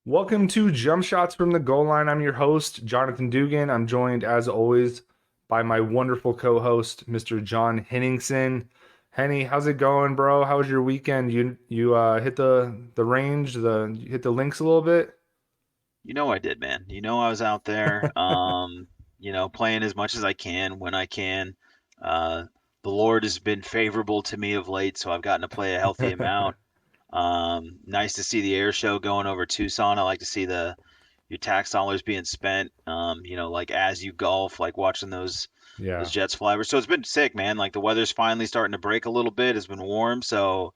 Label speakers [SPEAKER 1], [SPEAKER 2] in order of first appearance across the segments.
[SPEAKER 1] Welcome to Jump Shots from the Goal Line. I'm your host, Jonathan Dugan. I'm joined, as always, by my wonderful co-host, Mr. John Henningsen. Henny, how's it going, bro? How was your weekend? You hit the range, you hit the links a little bit?
[SPEAKER 2] You know I did, man. You know I was out there, playing as much as I can when I can. Uh, the Lord has been favorable to me of late, so I've gotten to play a healthy amount. Nice to see the air show going over Tucson. I like to see the your tax dollars being spent, like as you golf, like watching those
[SPEAKER 1] Yeah.
[SPEAKER 2] jets fly over. So it's been sick, man. Like the weather's finally starting to break a little bit. It's been warm, so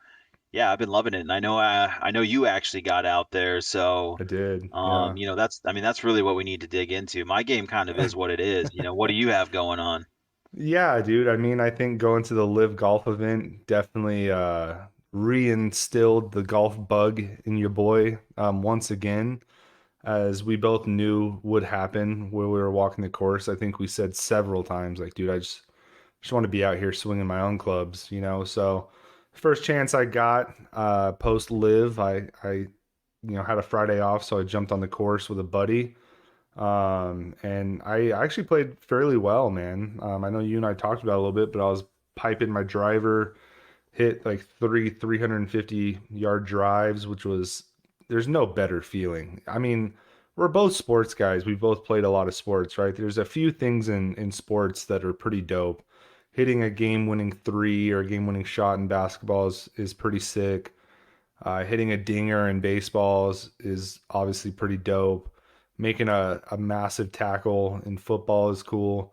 [SPEAKER 2] yeah, I've been loving it, and I know you actually got out there, so
[SPEAKER 1] I did. Yeah.
[SPEAKER 2] that's really what we need to dig into. My game kind of is what it is. What do you have going on?
[SPEAKER 1] Yeah, dude. I mean, I think going to the Live Golf event definitely reinstilled the golf bug in your boy once again, as we both knew would happen when we were walking the course. I think we said several times, like, dude, I just want to be out here swinging my own clubs. So first chance I got post live, I had a Friday off, so I jumped on the course with a buddy. And I actually played fairly well, man. I know you and I talked about it a little bit, but I was piping my driver, hit like 350 yard drives, which was there's no better feeling. I mean, we're both sports guys. We both played a lot of sports, right? There's a few things in sports that are pretty dope. Hitting a game-winning three or a game-winning shot in basketball is pretty sick. Hitting a dinger in baseballs is obviously pretty dope. Making a massive tackle in football is cool.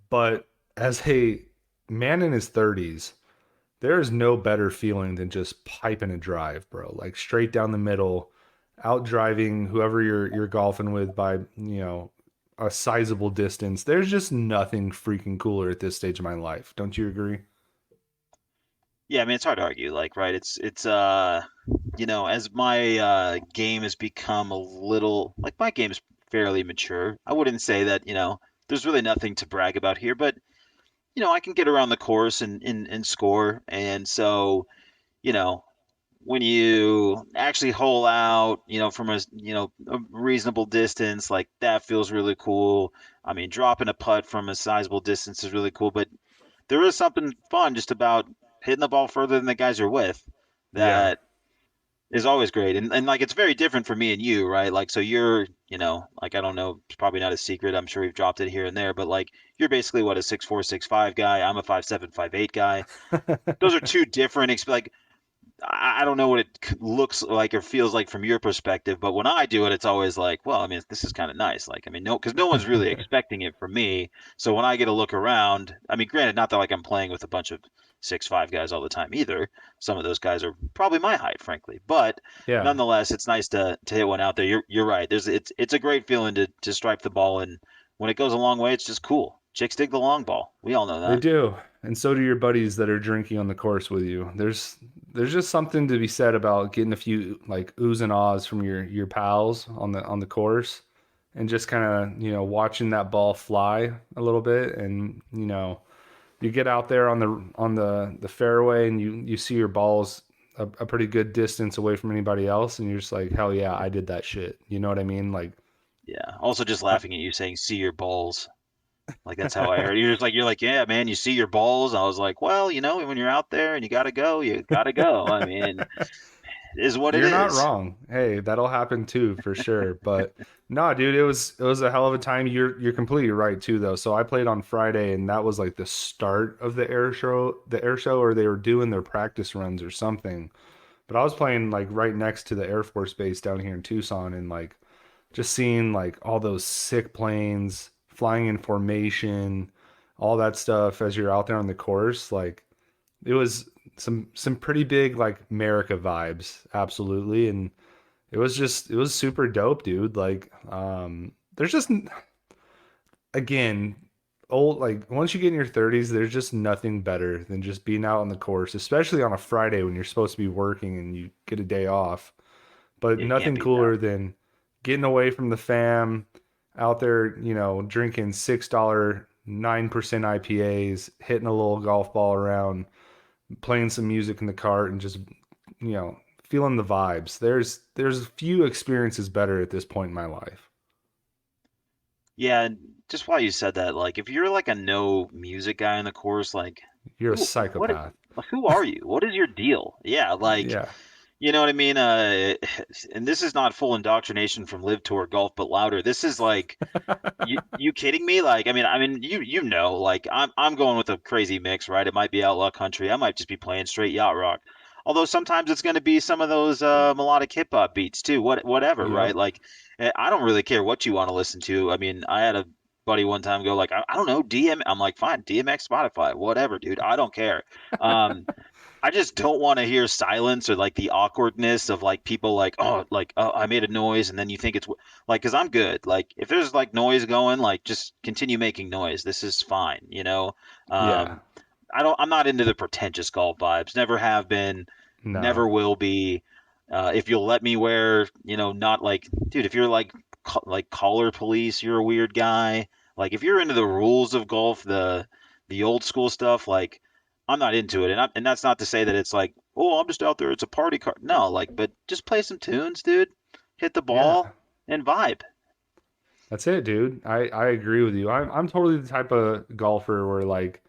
[SPEAKER 1] But as a man in his 30s, there is no better feeling than just piping a drive, bro. Like straight down the middle, out driving whoever you're golfing with by, a sizable distance. There's just nothing freaking cooler at this stage of my life. Don't you agree?
[SPEAKER 2] Yeah, I mean it's hard to argue, like, right? As my game has become a little like my game's fairly mature. I wouldn't say that, there's really nothing to brag about here, but I can get around the course and score. And so, you know, when you actually hole out, from a reasonable distance, like that feels really cool. I mean, dropping a putt from a sizable distance is really cool, but there is something fun just about hitting the ball further than the guys you're with
[SPEAKER 1] Yeah.
[SPEAKER 2] that is always great. And like it's very different for me and you, right? Like so you're, like I don't know, it's probably not a secret. I'm sure we've dropped it here and there, but like you're basically what a 6'4", 6'5" guy. I'm a 5'7", 5'8" guy. Those are two different like I don't know what it looks like or feels like from your perspective, but when I do it, it's always like, well, I mean, this is kind of nice. Like, I mean, no, because no one's really expecting it from me. So when I get a look around, I mean, granted, not that like I'm playing with a bunch of 6'5" guys all the time either. Some of those guys are probably my height, frankly, but
[SPEAKER 1] Yeah.
[SPEAKER 2] nonetheless, it's nice to hit one out there. You're right. It's a great feeling to stripe the ball, and when it goes a long way, it's just cool. Chicks dig the long ball. We all know
[SPEAKER 1] They
[SPEAKER 2] that.
[SPEAKER 1] do. And so do your buddies that are drinking on the course with you. There's just something to be said about getting a few like oohs and ahs from your pals on the course and just kind of, watching that ball fly a little bit. And, you get out there on the fairway and you see your balls a pretty good distance away from anybody else, and you're just like, hell yeah, I did that shit. You know what I mean? Like
[SPEAKER 2] Yeah. Also, just laughing at you saying "see your balls." Like that's how I heard. You're like, yeah, man, you see your balls. I was like, well, when you're out there and you gotta go, you gotta go. I mean, it is what it
[SPEAKER 1] You're not
[SPEAKER 2] is.
[SPEAKER 1] wrong. Hey, that'll happen too for sure. But no, dude, it was a hell of a time. You're completely right too though. So I played on Friday and that was like the start of the air show, or they were doing their practice runs or something. But I was playing like right next to the Air Force Base down here in Tucson, and like just seeing like all those sick planes flying in formation, all that stuff as you're out there on the course, like it was some pretty big like America vibes, absolutely. And it was super dope, dude. Like there's just again old like once you get in your 30s, there's just nothing better than just being out on the course, especially on a Friday when you're supposed to be working and you get a day off. But
[SPEAKER 2] Yeah, you can't
[SPEAKER 1] nothing
[SPEAKER 2] beat that.
[SPEAKER 1] cooler than getting away from the fam, out there, drinking $6 9% IPAs, hitting a little golf ball around, playing some music in the cart, and just, you know, feeling the vibes. There's few experiences better at this point in my life.
[SPEAKER 2] Yeah, and just while you said that, like if you're like a no music guy in the course, like
[SPEAKER 1] You're a
[SPEAKER 2] what
[SPEAKER 1] psychopath.
[SPEAKER 2] who are you? What is your deal? Yeah, like
[SPEAKER 1] Yeah.
[SPEAKER 2] you know what I mean? And this is not full indoctrination from Live Tour Golf but louder. This is like you kidding me? Like I mean you know, like I'm going with a crazy mix, right? It might be outlaw country. I might just be playing straight yacht rock. Although sometimes it's going to be some of those melodic hip hop beats too. Whatever, right?
[SPEAKER 1] Yep.
[SPEAKER 2] Like I don't really care what you want to listen to. I mean, I had a buddy one time go like, I don't know, DM. I'm like, fine, DMX, Spotify, whatever, dude. I don't care. Um, I just don't want to hear silence or like the awkwardness of like people like oh I made a noise and then you think it's like because I'm good like if there's like noise going like just continue making noise, this is fine, you know.
[SPEAKER 1] Yeah.
[SPEAKER 2] um I'm not into the pretentious golf vibes, never have been,
[SPEAKER 1] No.
[SPEAKER 2] never will be. If you'll let me wear, you know, not like dude, if you're like like collar police, you're a weird guy. Like if you're into the rules of golf, the old school stuff, like I'm not into it, and and that's not to say that it's like, oh, I'm just out there. It's a party car. No, like, but just play some tunes, dude. Hit the
[SPEAKER 1] Yeah.
[SPEAKER 2] ball and vibe.
[SPEAKER 1] That's it, dude. I agree with you. I'm totally the type of golfer where like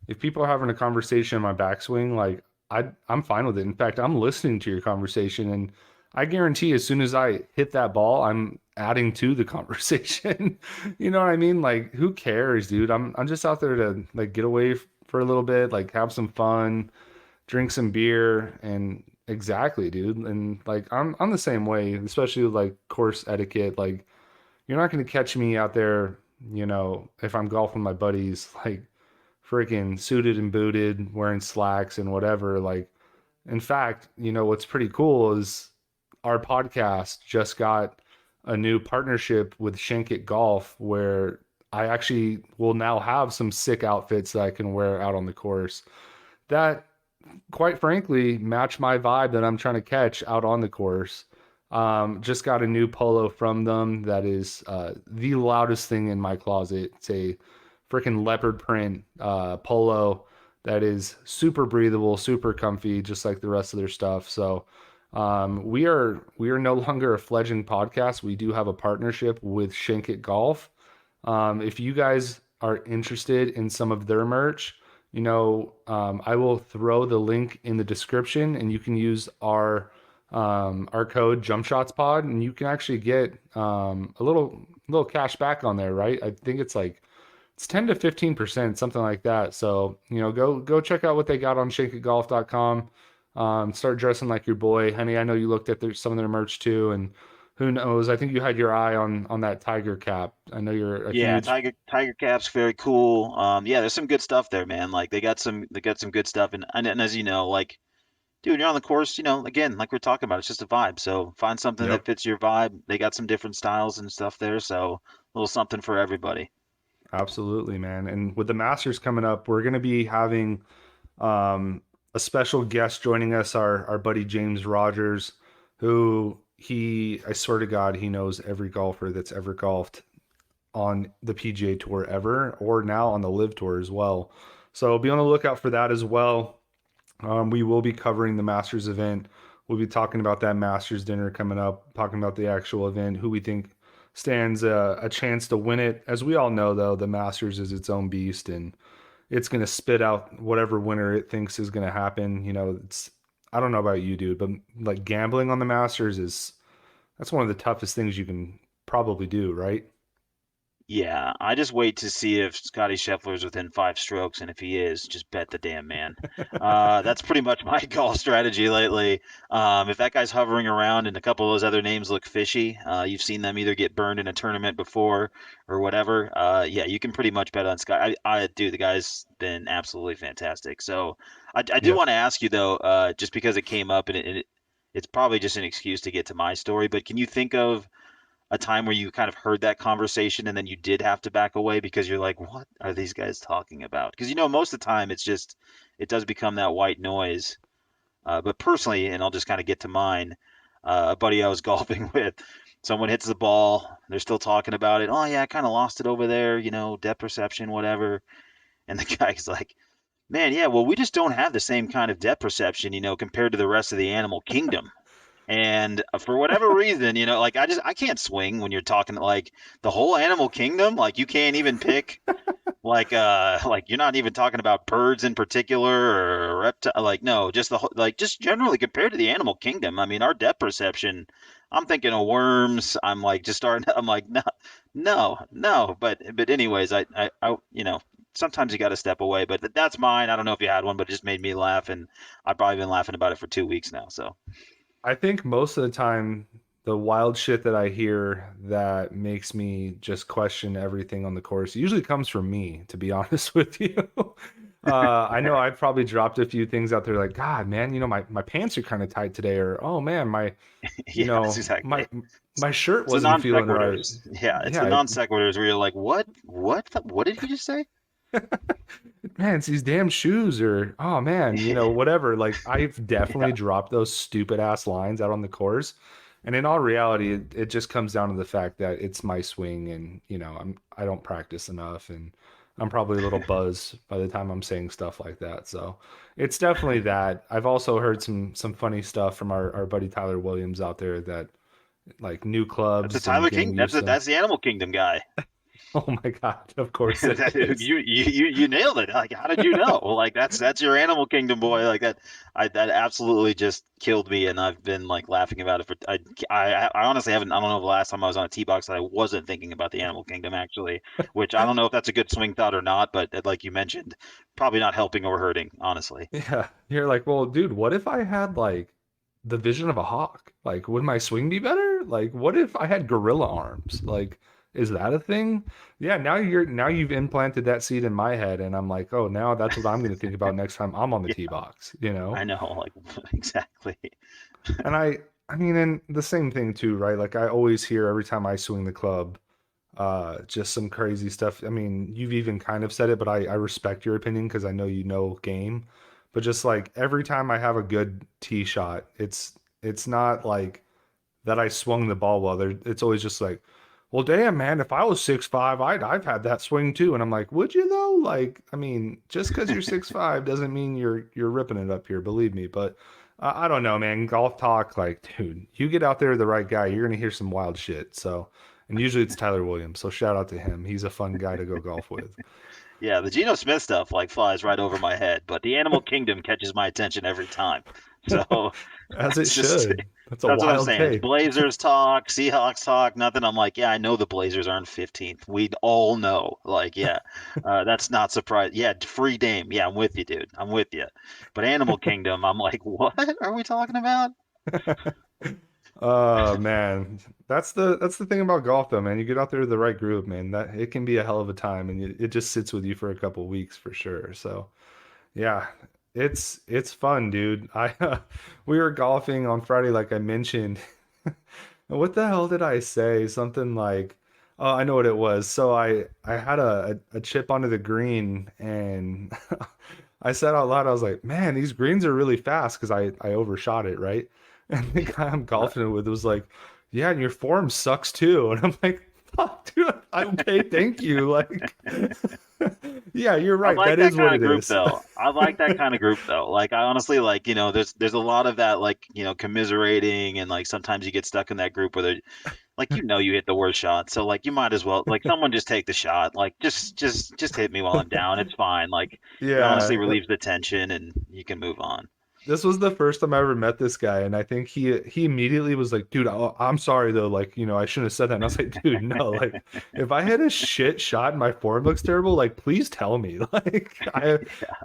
[SPEAKER 1] if people are having a conversation in my backswing, like I'm fine with it. In fact, I'm listening to your conversation and I guarantee as soon as I hit that ball, I'm adding to the conversation. You know what I mean? Like who cares, dude? I'm just out there to like get away for a little bit, like have some fun, drink some beer and exactly, dude. And like I'm the same way, especially with like course etiquette. Like you're not going to catch me out there, if I'm golfing with my buddies, like freaking suited and booted, wearing slacks and whatever. Like, in fact, what's pretty cool is our podcast just got a new partnership with Shankit Golf where I actually will now have some sick outfits that I can wear out on the course that quite frankly match my vibe that I'm trying to catch out on the course. Just got a new polo from them that is the loudest thing in my closet. It's a freaking leopard print polo that is super breathable, super comfy, just like the rest of their stuff. So we are no longer a fledgling podcast. We do have a partnership with Shankit Golf. If you guys are interested in some of their merch, I will throw the link in the description, and you can use our code JumpShotsPod, and you can actually get a little cash back on there, right? I think it's 10 to 15%, something like that. So go check out what they got on ShakeItGolf.com. Start dressing like your boy, honey. I know you looked at some of their merch too, and who knows? I think you had your eye on that tiger cap. I know you're a
[SPEAKER 2] Yeah,
[SPEAKER 1] huge.
[SPEAKER 2] Tiger Cap's very cool. Yeah, there's some good stuff there, man. Like they got some good stuff, and as you know, like dude, you're on the course, you know, again, like we're talking about, it's just a vibe. So find something that
[SPEAKER 1] Yep.
[SPEAKER 2] fits your vibe. They got some different styles and stuff there, so a little something for everybody.
[SPEAKER 1] Absolutely, man. And with the Masters coming up, we're going to be having a special guest joining us, our buddy James Rogers, who I swear to God, he knows every golfer that's ever golfed on the PGA Tour ever, or now on the Live Tour as well. So be on the lookout for that as well. We will be covering the Masters event. We'll be talking about that Masters dinner coming up, talking about the actual event, who we think stands a chance to win it. As we all know, though, the Masters is its own beast, and it's going to spit out whatever winner it thinks is going to happen. I don't know about you, dude, but like gambling on the Masters that's one of the toughest things you can probably do, right?
[SPEAKER 2] Yeah, I just wait to see if Scotty Scheffler's within 5 strokes, and if he is, just bet the damn man. That's pretty much my golf strategy lately. If that guy's hovering around and a couple of those other names look fishy, you've seen them either get burned in a tournament before or whatever. Yeah, you can pretty much bet on Scott. I do. The guy's been absolutely fantastic. So I do
[SPEAKER 1] Yep.
[SPEAKER 2] want to ask you though, just because it came up and it's probably just an excuse to get to my story, but can you think of a time where you kind of heard that conversation and then you did have to back away because you're like, what are these guys talking about? Because you know, most of the time it's just it does become that white noise. But personally, and I'll just kind of get to mine, a buddy I was golfing with, someone hits the ball, they're still talking about it. Oh yeah, I kind of lost it over there, you know, depth perception, whatever. And the guy's like, man, yeah, well, we just don't have the same kind of depth perception, you know, compared to the rest of the animal kingdom. And for whatever reason, like I can't swing when you're talking like the whole animal kingdom. Like you can't even pick like you're not even talking about birds in particular or reptile. Like no, just the whole, like just generally compared to the animal kingdom. I mean, our depth perception. I'm thinking of worms. I'm like just starting. I'm like no, no, no. But anyways, sometimes you got to step away. But that's mine. I don't know if you had one, but it just made me laugh, and I've probably been laughing about it for 2 weeks now. So.
[SPEAKER 1] I think most of the time, the wild shit that I hear that makes me just question everything on the course usually comes from me, to be honest with you. I know I've probably dropped a few things out there like, God, man, my pants are kind of tight today, or oh man,
[SPEAKER 2] Yes, exactly.
[SPEAKER 1] my shirt
[SPEAKER 2] It's the
[SPEAKER 1] wasn't
[SPEAKER 2] non
[SPEAKER 1] feeling right.
[SPEAKER 2] sequiturs. Yeah, it's the
[SPEAKER 1] Yeah,
[SPEAKER 2] non sequiturs where you're like, what did he just say?
[SPEAKER 1] man, it's these damn shoes, or oh man, whatever. Like I've definitely dropped those stupid ass lines out on the course. And in all reality, it just comes down to the fact that it's my swing and I don't practice enough and I'm probably a little buzzed by the time I'm saying stuff like that. So it's definitely that. I've also heard some funny stuff from our buddy Tyler Williams out there that like new
[SPEAKER 2] That's the
[SPEAKER 1] clubs and
[SPEAKER 2] Tyler
[SPEAKER 1] getting
[SPEAKER 2] King. That's
[SPEAKER 1] used to.
[SPEAKER 2] that's the Animal Kingdom guy.
[SPEAKER 1] Oh my God, of course it is.
[SPEAKER 2] You nailed it. Like, how did you know? Like, that's your Animal Kingdom boy. Like that absolutely just killed me, and I've been like laughing about it for. I honestly haven't. I don't know the last time I was on a tee box that I wasn't thinking about the Animal Kingdom actually. Which I don't know if that's a good swing thought or not, but like you mentioned, probably not helping or hurting, honestly.
[SPEAKER 1] Yeah, you're like, well, dude, what if I had like the vision of a hawk? Like, would my swing be better? Like, what if I had gorilla arms? Like, is that a thing? Yeah, now you've implanted that seed in my head, and I'm like, oh, now that's what I'm going to think about next time I'm on the
[SPEAKER 2] Yeah,
[SPEAKER 1] tee box.
[SPEAKER 2] I know. Like exactly.
[SPEAKER 1] And I mean, and the same thing too, right? Like I always hear every time I swing the club, just some crazy stuff. I mean, you've even kind of said it, but I respect your opinion because I know you know game. But just like every time I have a good tee shot, it's not like that I swung the ball well. It's always just like, well, damn, man, if I was 6'5", I've had that swing too. And I'm like, would you though? Like, I mean, just because you're 6'5" doesn't mean you're ripping it up here, believe me. But I don't know, man. Golf talk, like, dude, you get out there with the right guy, you're gonna hear some wild shit. So, and usually it's Tyler Williams. So shout out to him. He's a fun guy to go golf with.
[SPEAKER 2] Yeah, the Geno Smith stuff like flies right over my head, but the Animal Kingdom catches my attention every time. So
[SPEAKER 1] As it
[SPEAKER 2] it's just
[SPEAKER 1] should. That's a
[SPEAKER 2] that's what I'm
[SPEAKER 1] wild
[SPEAKER 2] saying. It's
[SPEAKER 1] take.
[SPEAKER 2] Blazers talk, Seahawks talk, nothing. I'm like, yeah, I know the Blazers aren't 15th. We'd all know. Like, yeah, that's not surprising. Yeah, free Dame. Yeah, I'm with you, dude. I'm with you. But Animal Kingdom, I'm like, what are we talking about?
[SPEAKER 1] Oh man, that's the thing about golf though, man. You get out there with the right group, man. That it can be a hell of a time, and it just sits with you for a couple weeks for sure. So yeah, it's fun, dude. We were golfing on Friday, like I mentioned. What the hell did I say? Something like, oh, I know what it was. So I had a chip onto the green, and I said out loud, I was like, man, these greens are really fast because I overshot it, right? And the guy I'm golfing with was like, yeah, and your form sucks too. And I'm like, fuck, dude, I'm okay, thank you. Like, yeah, you're
[SPEAKER 2] I
[SPEAKER 1] right.
[SPEAKER 2] like
[SPEAKER 1] That
[SPEAKER 2] that
[SPEAKER 1] is what
[SPEAKER 2] kind of
[SPEAKER 1] it
[SPEAKER 2] group
[SPEAKER 1] is.
[SPEAKER 2] though. I like that kind of group though. Like I honestly like, there's a lot of that like, commiserating and like sometimes you get stuck in that group where they're like you hit the worst shot. So like you might as well like someone just take the shot. Like just hit me while I'm down. It's fine. Like it honestly
[SPEAKER 1] Yeah,
[SPEAKER 2] relieves the tension and you can move on.
[SPEAKER 1] this was the first time I ever met this guy, and I think he immediately was like, "Dude, I'm sorry though. Like, I shouldn't have said that." And I was like, "Dude, no. Like, if I hit a shit shot and my form looks terrible, like, please tell me. Like, I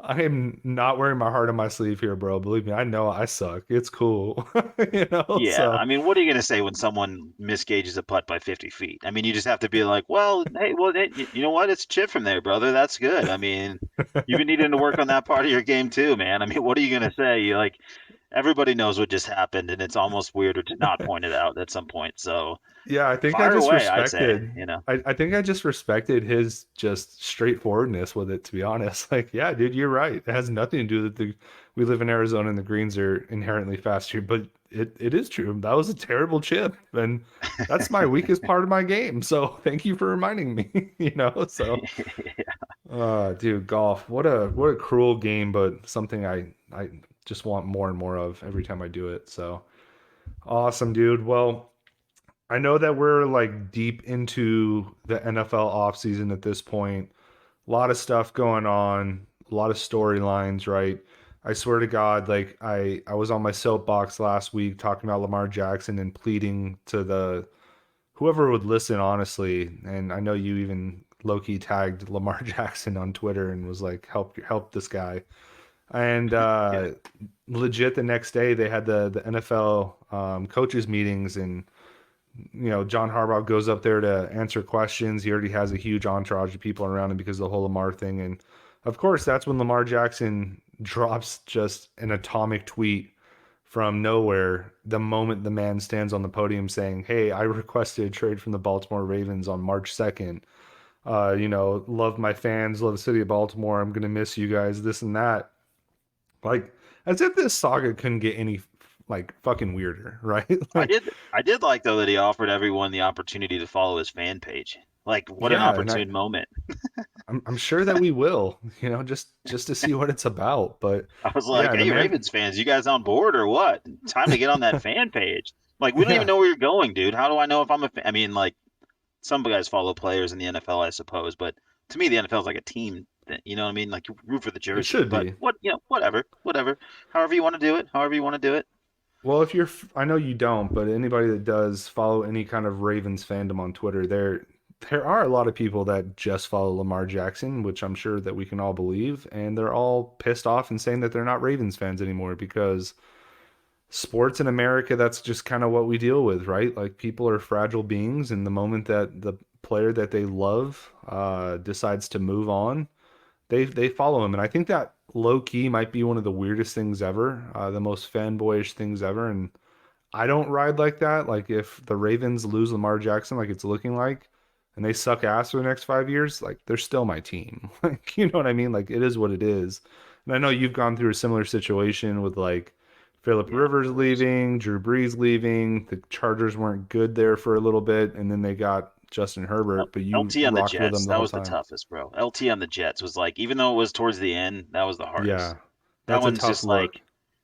[SPEAKER 1] am not wearing my heart on my sleeve here, bro. Believe me, I know I suck. It's cool, you know.
[SPEAKER 2] Yeah,
[SPEAKER 1] So
[SPEAKER 2] I mean, what are you going to say when someone misgauges a putt by 50 feet? I mean, you just have to be like, hey, you know what? It's a chip from there, brother. That's good. I mean, you've been needing to work on that part of your game too, man. I mean, what are you going to say? You like, everybody knows what just happened, and it's almost weirder to not point it out at some point. So
[SPEAKER 1] yeah, I think I
[SPEAKER 2] fire
[SPEAKER 1] just
[SPEAKER 2] away, I'd say,
[SPEAKER 1] respected.
[SPEAKER 2] you know.
[SPEAKER 1] I think I just respected his just straightforwardness with it, to be honest. Like, yeah, dude, you're right. It has nothing to do with we live in Arizona and the greens are inherently faster, but it is true. That was a terrible chip, and that's my weakest part of my game. So thank you for reminding me, So dude, golf. What a cruel game, but something I just want more and more of every time I do it. So Awesome, dude. Well, I know that we're like deep into the NFL offseason at this point. A lot of stuff going on, a lot of storylines, right? I swear to God, like I was on my soapbox last week talking about Lamar Jackson and pleading to the whoever would listen, honestly. And I know you even low-key tagged Lamar Jackson on Twitter and was like, help this guy. And
[SPEAKER 2] Yeah.
[SPEAKER 1] legit the next day they had the NFL coaches meetings, and John Harbaugh goes up there to answer questions. He already has a huge entourage of people around him because of the whole Lamar thing. And of course, that's when Lamar Jackson drops just an atomic tweet from nowhere the moment the man stands on the podium saying, "Hey, I requested a trade from the Baltimore Ravens on March 2nd. Love my fans, love the city of Baltimore. I'm going to miss you guys, this and that." Like, as if this saga couldn't get any like fucking weirder, right?
[SPEAKER 2] I
[SPEAKER 1] Like,
[SPEAKER 2] did I did like though that he offered everyone the opportunity to follow his fan page. Like what an
[SPEAKER 1] yeah, and I
[SPEAKER 2] opportune moment.
[SPEAKER 1] I'm sure that we will, just to see what it's about. But
[SPEAKER 2] I was like,
[SPEAKER 1] yeah, the
[SPEAKER 2] "Hey,
[SPEAKER 1] man,
[SPEAKER 2] Ravens fans, you guys on board or what? Time to get on that fan page." Like we don't even
[SPEAKER 1] yeah,
[SPEAKER 2] know where you're going, dude. How do I know if I'm a fan? I mean, like some guys follow players in the NFL, I suppose, but to me, the NFL is like a team. You know what I mean? Like you root for the
[SPEAKER 1] it
[SPEAKER 2] jersey,
[SPEAKER 1] should
[SPEAKER 2] but
[SPEAKER 1] be.
[SPEAKER 2] whatever, whatever. However you want to do it, however you want to do it.
[SPEAKER 1] Well, if I know you don't, but anybody that does follow any kind of Ravens fandom on Twitter, there are a lot of people that just follow Lamar Jackson, which I'm sure that we can all believe, and they're all pissed off and saying that they're not Ravens fans anymore because sports in America, that's just kind of what we deal with, right? Like people are fragile beings, and the moment that the player that they love decides to move on, they follow him. And I think that low key might be one of the weirdest things ever, the most fanboyish things ever. And I don't ride like that. Like if the Ravens lose Lamar Jackson, like it's looking like, and they suck ass for the next 5 years, like they're still my team. Like you know what I mean? Like it is what it is. And I know you've gone through a similar situation with like Philip
[SPEAKER 2] Yeah, of
[SPEAKER 1] Rivers
[SPEAKER 2] course.
[SPEAKER 1] leaving, Drew Brees leaving. The Chargers weren't good there for a little bit, and then they got Justin Herbert, but you
[SPEAKER 2] LT on the
[SPEAKER 1] rocked with them
[SPEAKER 2] Jets,
[SPEAKER 1] the
[SPEAKER 2] that
[SPEAKER 1] whole
[SPEAKER 2] was the
[SPEAKER 1] time.
[SPEAKER 2] toughest, bro. LT on the Jets was like, even though it was towards the end, that was the hardest.
[SPEAKER 1] Yeah,
[SPEAKER 2] That
[SPEAKER 1] that's a
[SPEAKER 2] one's
[SPEAKER 1] tough
[SPEAKER 2] just
[SPEAKER 1] look.
[SPEAKER 2] like,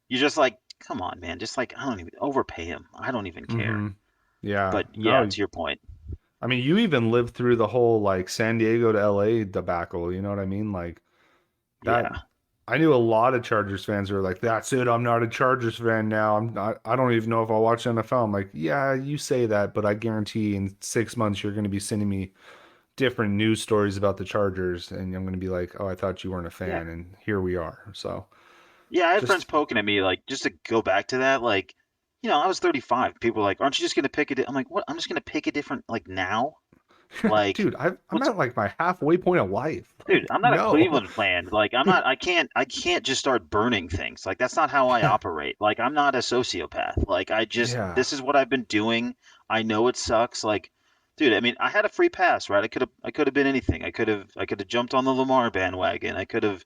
[SPEAKER 2] you're just like, come on, man. Just like, I don't even overpay him. I don't even care.
[SPEAKER 1] Mm-hmm. Yeah.
[SPEAKER 2] But yeah,
[SPEAKER 1] No,
[SPEAKER 2] to your point.
[SPEAKER 1] I mean, you even lived through the whole like San Diego to LA debacle. You know what I mean? Like that.
[SPEAKER 2] Yeah.
[SPEAKER 1] I knew a lot of Chargers fans who were like, "That's it. I'm not a Chargers fan now. I'm not. I don't even know if I'll watch NFL." I'm like, "Yeah, you say that, but I guarantee in 6 months you're going to be sending me different news stories about the Chargers, and I'm going to be like, oh, I thought you weren't a
[SPEAKER 2] Yeah.
[SPEAKER 1] fan, and here we are." So
[SPEAKER 2] Yeah, I had friends
[SPEAKER 1] just
[SPEAKER 2] poking at me, like, just to go back to that, like, I was 35. People were like, aren't you just gonna pick I'm like, what? I'm just gonna pick a different, like, now? Like,
[SPEAKER 1] dude, I'm
[SPEAKER 2] what's
[SPEAKER 1] at like my halfway point of life.
[SPEAKER 2] Dude,
[SPEAKER 1] Like,
[SPEAKER 2] I'm not a
[SPEAKER 1] no.
[SPEAKER 2] Cleveland fan. Like I can't just start burning things. Like that's not how I
[SPEAKER 1] Yeah.
[SPEAKER 2] operate. Like I'm not a sociopath. Like
[SPEAKER 1] Yeah.
[SPEAKER 2] this is what I've been doing. I know it sucks. Like, dude, I mean, I had a free pass, right? I could have been anything. I could have jumped on the Lamar bandwagon. I could have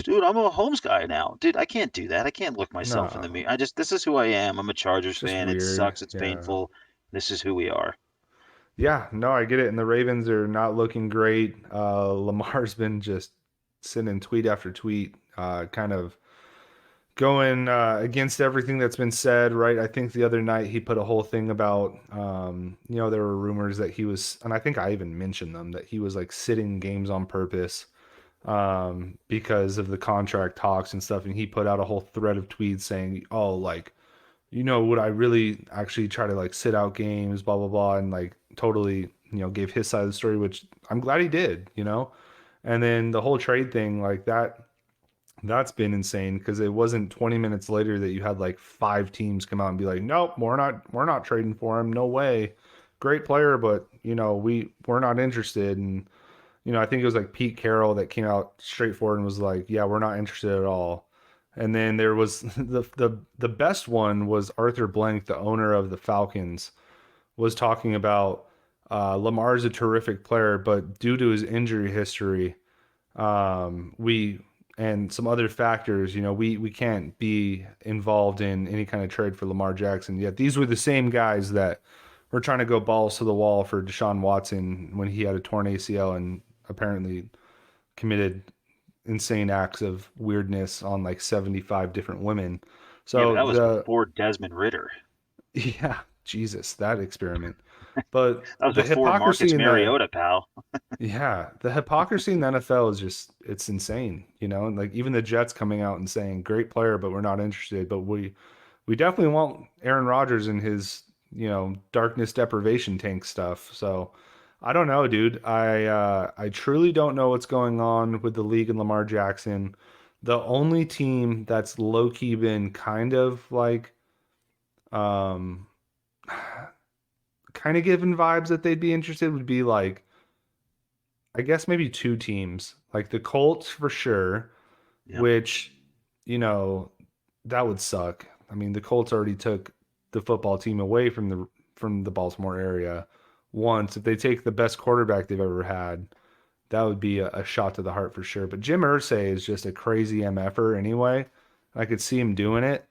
[SPEAKER 2] dude, I'm a Holmes guy now. Dude, I can't do that. I can't look myself in the
[SPEAKER 1] No.
[SPEAKER 2] mirror. This is who I am. I'm a Chargers
[SPEAKER 1] It's just
[SPEAKER 2] fan. It
[SPEAKER 1] weird.
[SPEAKER 2] sucks. It's
[SPEAKER 1] Yeah.
[SPEAKER 2] painful. This is who we are.
[SPEAKER 1] Yeah, no, I get it. And the Ravens are not looking great. Lamar's been just sending tweet after tweet, kind of going against everything that's been said, right? I think the other night he put a whole thing about, there were rumors that he was, and I think I even mentioned them, that he was like sitting games on purpose because of the contract talks and stuff. And he put out a whole thread of tweets saying, oh, like, would I really actually try to like sit out games, blah, blah, blah, and like totally, gave his side of the story, which I'm glad he did. And then the whole trade thing, like that's been insane because it wasn't 20 minutes later that you had like five teams come out and be like, nope, we're not trading for him. No way. Great player, but we're not interested. And I think it was like Pete Carroll that came out straightforward and was like, yeah, we're not interested at all. And then there was the best one was Arthur Blank, the owner of the Falcons, was talking about Lamar's a terrific player, but due to his injury history, we and some other factors, we can't be involved in any kind of trade for Lamar Jackson. Yet these were the same guys that were trying to go balls to the wall for Deshaun Watson when he had a torn ACL and apparently committed insane acts of weirdness on like 75 different women.
[SPEAKER 2] Yeah, but
[SPEAKER 1] So
[SPEAKER 2] that was
[SPEAKER 1] the
[SPEAKER 2] before Desmond Ritter.
[SPEAKER 1] yeah, Jesus, that experiment. But
[SPEAKER 2] That was
[SPEAKER 1] the
[SPEAKER 2] before
[SPEAKER 1] hypocrisy
[SPEAKER 2] Marcus
[SPEAKER 1] in the
[SPEAKER 2] Mariota, pal.
[SPEAKER 1] yeah, the hypocrisy in the NFL is just it's insane, you know? And like even the Jets coming out and saying, "Great player, but we're not interested." But we definitely want Aaron Rodgers in his, darkness deprivation tank stuff. So I don't know, dude. I truly don't know what's going on with the league and Lamar Jackson. The only team that's low key been kind of like um kind of given vibes that they'd be interested would be like I guess maybe two teams, like the Colts for sure,
[SPEAKER 2] Yep.
[SPEAKER 1] which, you know, that would suck. I mean, the Colts already took the football team away from the Baltimore area once. If they take the best quarterback they've ever had, that would be a shot to the heart for sure. But Jim Irsay is just a crazy MFer anyway. I could see him doing it.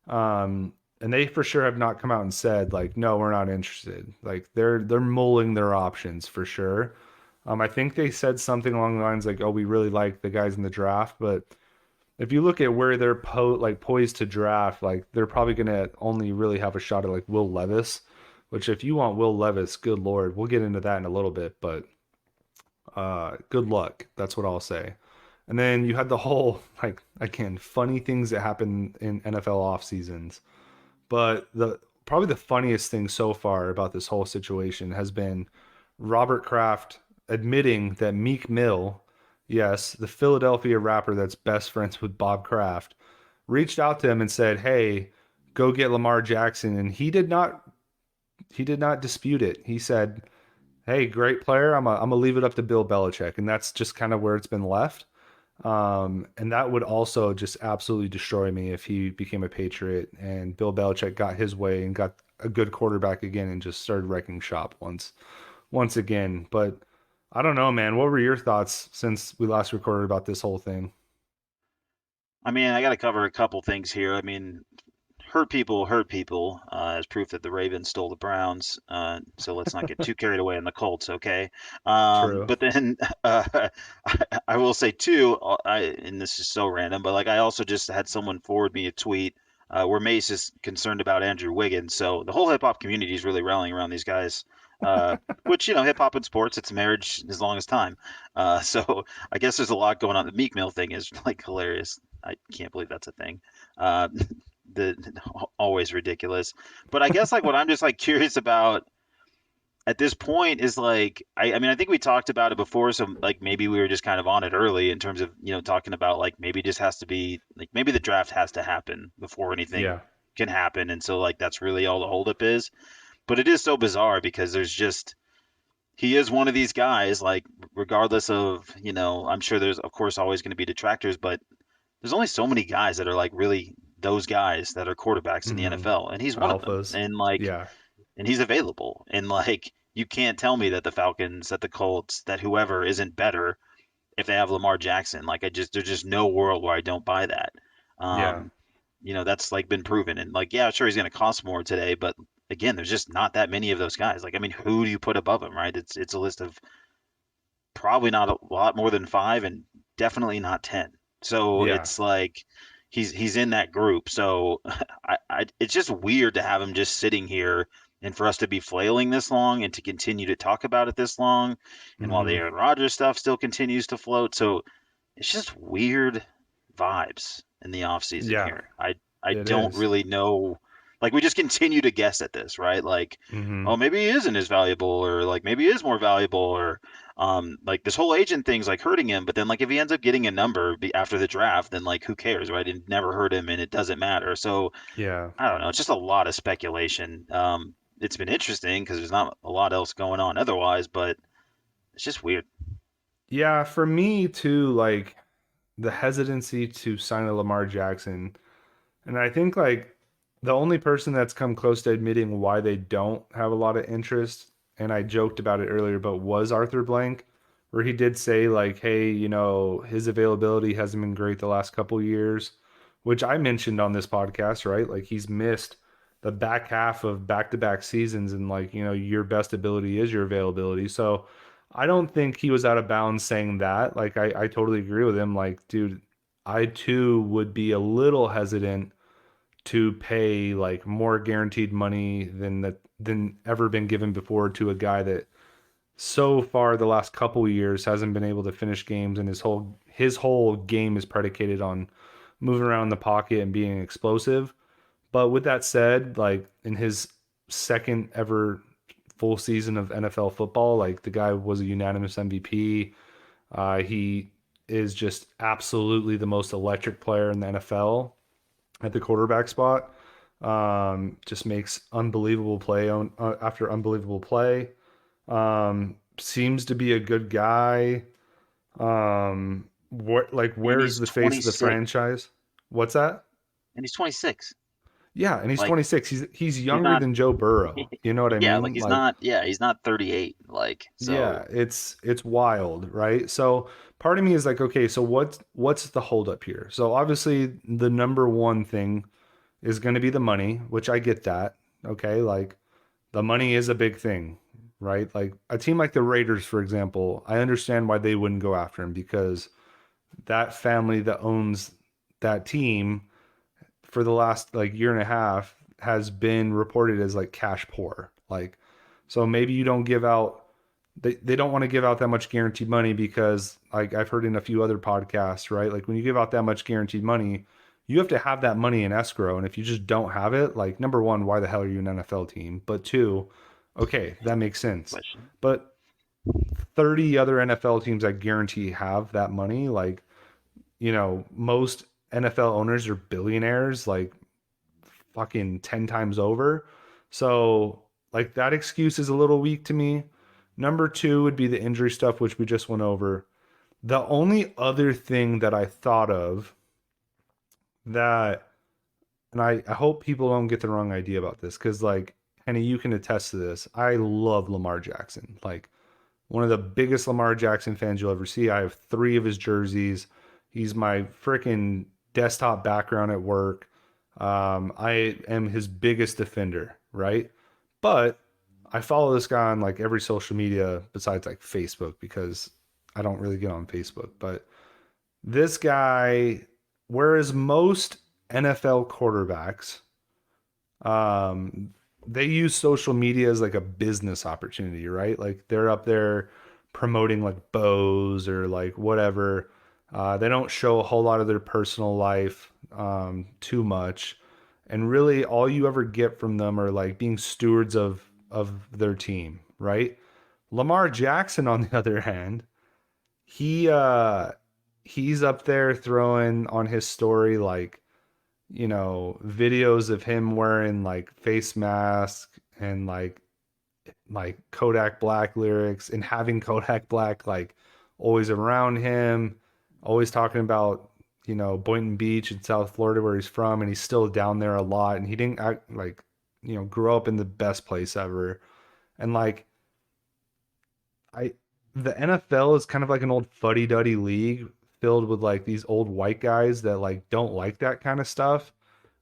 [SPEAKER 1] And they for sure have not come out and said like, no, we're not interested. Like they're mulling their options for sure. I think they said something along the lines like, "Oh, we really like the guys in the draft," but if you look at where they're poised to draft, like they're probably gonna only really have a shot at like Will Levis, which if you want Will Levis, good Lord, we'll get into that in a little bit, but good luck. That's what I'll say. And then you had the whole like again funny things that happen in NFL off seasons. But the probably the funniest thing so far about this whole situation has been Robert Kraft admitting that Meek Mill, yes, the Philadelphia rapper that's best friends with Bob Kraft, reached out to him and said, "Hey, go get Lamar Jackson." And he did not dispute it. He said, "Hey, great player. I'm gonna leave it up to Bill Belichick." And that's just kind of where it's been left. And that would also just absolutely destroy me if he became a Patriot and Bill Belichick got his way and got a good quarterback again and just started wrecking shop once again. But I don't know, man. What were your thoughts since we last recorded about this whole thing?
[SPEAKER 2] I mean, I got to cover a couple things here. I mean, hurt people, as proof that the Ravens stole the Browns. So let's not get too carried away on the Colts, okay?
[SPEAKER 1] True.
[SPEAKER 2] But then I will say too, and this is so random, but like I also just had someone forward me a tweet where Mace is concerned about Andrew Wiggins. So the whole hip hop community is really rallying around these guys. Which hip hop and sports, it's marriage as long as time. So I guess there's a lot going on. The Meek Mill thing is like hilarious. I can't believe that's a thing. Uh, the always ridiculous. But I guess like what I'm just like curious about at this point is like I mean I think we talked about it before, so like maybe we were just kind of on it early in terms of talking about like maybe it just has to be like maybe the draft has to happen before anything
[SPEAKER 1] Yeah.
[SPEAKER 2] can happen, and so like that's really all the holdup is. But it is so bizarre because there's just he is one of these guys like regardless of I'm sure there's of course always going to be detractors, but there's only so many guys that are like really those guys that are quarterbacks in the
[SPEAKER 1] Hmm.
[SPEAKER 2] NFL, and he's one of them.
[SPEAKER 1] Alphas.
[SPEAKER 2] And like,
[SPEAKER 1] Yeah.
[SPEAKER 2] and he's available. And like, you can't tell me that the Falcons, that the Colts, that whoever isn't better if they have Lamar Jackson. Like, there's just no world where I don't buy that.
[SPEAKER 1] Yeah.
[SPEAKER 2] Um, that's like been proven. And like, yeah, sure, he's going to cost more today, but again, there's just not that many of those guys. Like, I mean, who do you put above him, right? It's a list of probably not a lot more than five, and definitely not 10. So
[SPEAKER 1] Yeah.
[SPEAKER 2] it's like he's in that group. So it's just weird to have him just sitting here and for us to be flailing this long and to continue to talk about it this long. And while the
[SPEAKER 1] Hmm.
[SPEAKER 2] Aaron Rodgers stuff still continues to float. So it's just weird vibes in the off season
[SPEAKER 1] Yeah.
[SPEAKER 2] here. I
[SPEAKER 1] It
[SPEAKER 2] don't
[SPEAKER 1] is.
[SPEAKER 2] really know. Like we just continue to guess at this, right? Like,
[SPEAKER 1] Hmm.
[SPEAKER 2] oh, maybe he isn't as valuable, or like maybe he is more valuable, or like this whole agent thing's like hurting him. But then like if he ends up getting a number after the draft, then like who cares, right? It never hurt him, and it doesn't matter. So
[SPEAKER 1] Yeah.
[SPEAKER 2] I don't know. It's just a lot of speculation. It's been interesting because there's not a lot else going on otherwise, but it's just weird.
[SPEAKER 1] Yeah. For me too, like the hesitancy to sign a Lamar Jackson. And I think like the only person that's come close to admitting why they don't have a lot of interest, and I joked about it earlier, but was Arthur Blank, where he did say like, hey, his availability hasn't been great the last couple years, which I mentioned on this podcast, right? Like he's missed the back half of back-to-back seasons, and like, your best ability is your availability. So I don't think he was out of bounds saying that. Like I totally agree with him. Like, dude, I too would be a little hesitant to pay like more guaranteed money than ever been given before to a guy that so far the last couple of years hasn't been able to finish games, and his whole game is predicated on moving around the pocket and being explosive. But with that said, like in his second ever full season of NFL football, like the guy was a unanimous MVP. He is just absolutely the most electric player in the NFL at the quarterback spot. Just makes unbelievable play after unbelievable play. Seems to be a good guy.
[SPEAKER 2] And
[SPEAKER 1] Where's
[SPEAKER 2] he's
[SPEAKER 1] the face of the
[SPEAKER 2] 26.
[SPEAKER 1] franchise? What's that?
[SPEAKER 2] And he's 26.
[SPEAKER 1] Yeah, and he's
[SPEAKER 2] Like
[SPEAKER 1] 26. He's
[SPEAKER 2] he's
[SPEAKER 1] younger
[SPEAKER 2] not
[SPEAKER 1] than Joe Burrow. You know what I
[SPEAKER 2] yeah, like
[SPEAKER 1] mean? Like,
[SPEAKER 2] he's not 38. Like
[SPEAKER 1] yeah,
[SPEAKER 2] so
[SPEAKER 1] it's wild, right? So part of me is like, okay, so what's the holdup here? So obviously the number one thing is going to be the money, which I get that. Okay, like the money is a big thing, right? Like a team like the Raiders, for example, I understand why they wouldn't go after him because that family that owns that team for the last like year and a half has been reported as like cash poor. Like, so maybe you don't give out, they don't want to give out that much guaranteed money because like I've heard in a few other podcasts, right? Like when you give out that much guaranteed money, you have to have that money in escrow. And if you just don't have it, like number one, why the hell are you an NFL team? But two, okay, that makes sense.
[SPEAKER 2] question.
[SPEAKER 1] But 30 other NFL teams I guarantee have that money. Like, most NFL owners are billionaires, like fucking 10 times over. So, like, that excuse is a little weak to me. Number two would be the injury stuff, which we just went over. The only other thing that I thought of that, and I hope people don't get the wrong idea about this, because, like, Henny, you can attest to this. I love Lamar Jackson. Like, one of the biggest Lamar Jackson fans you'll ever see. I have three of his jerseys. He's my freaking desktop background at work. I am his biggest defender, right? But I follow this guy on like every social media besides like Facebook because I don't really get on Facebook. But this guy, whereas most NFL quarterbacks, um, they use social media as like a business opportunity, right? Like they're up there promoting like bows or like whatever. They don't show a whole lot of their personal life too much, and really all you ever get from them are like being stewards of their team, right? Lamar Jackson, on the other hand, he he's up there throwing on his story like videos of him wearing like face mask and like Kodak Black lyrics and having Kodak Black like always around him, always talking about, Boynton Beach in South Florida where he's from, and he's still down there a lot. And he didn't act like, grow up in the best place ever. And like, I, the NFL is kind of like an old fuddy-duddy league filled with like these old white guys that like don't like that kind of stuff.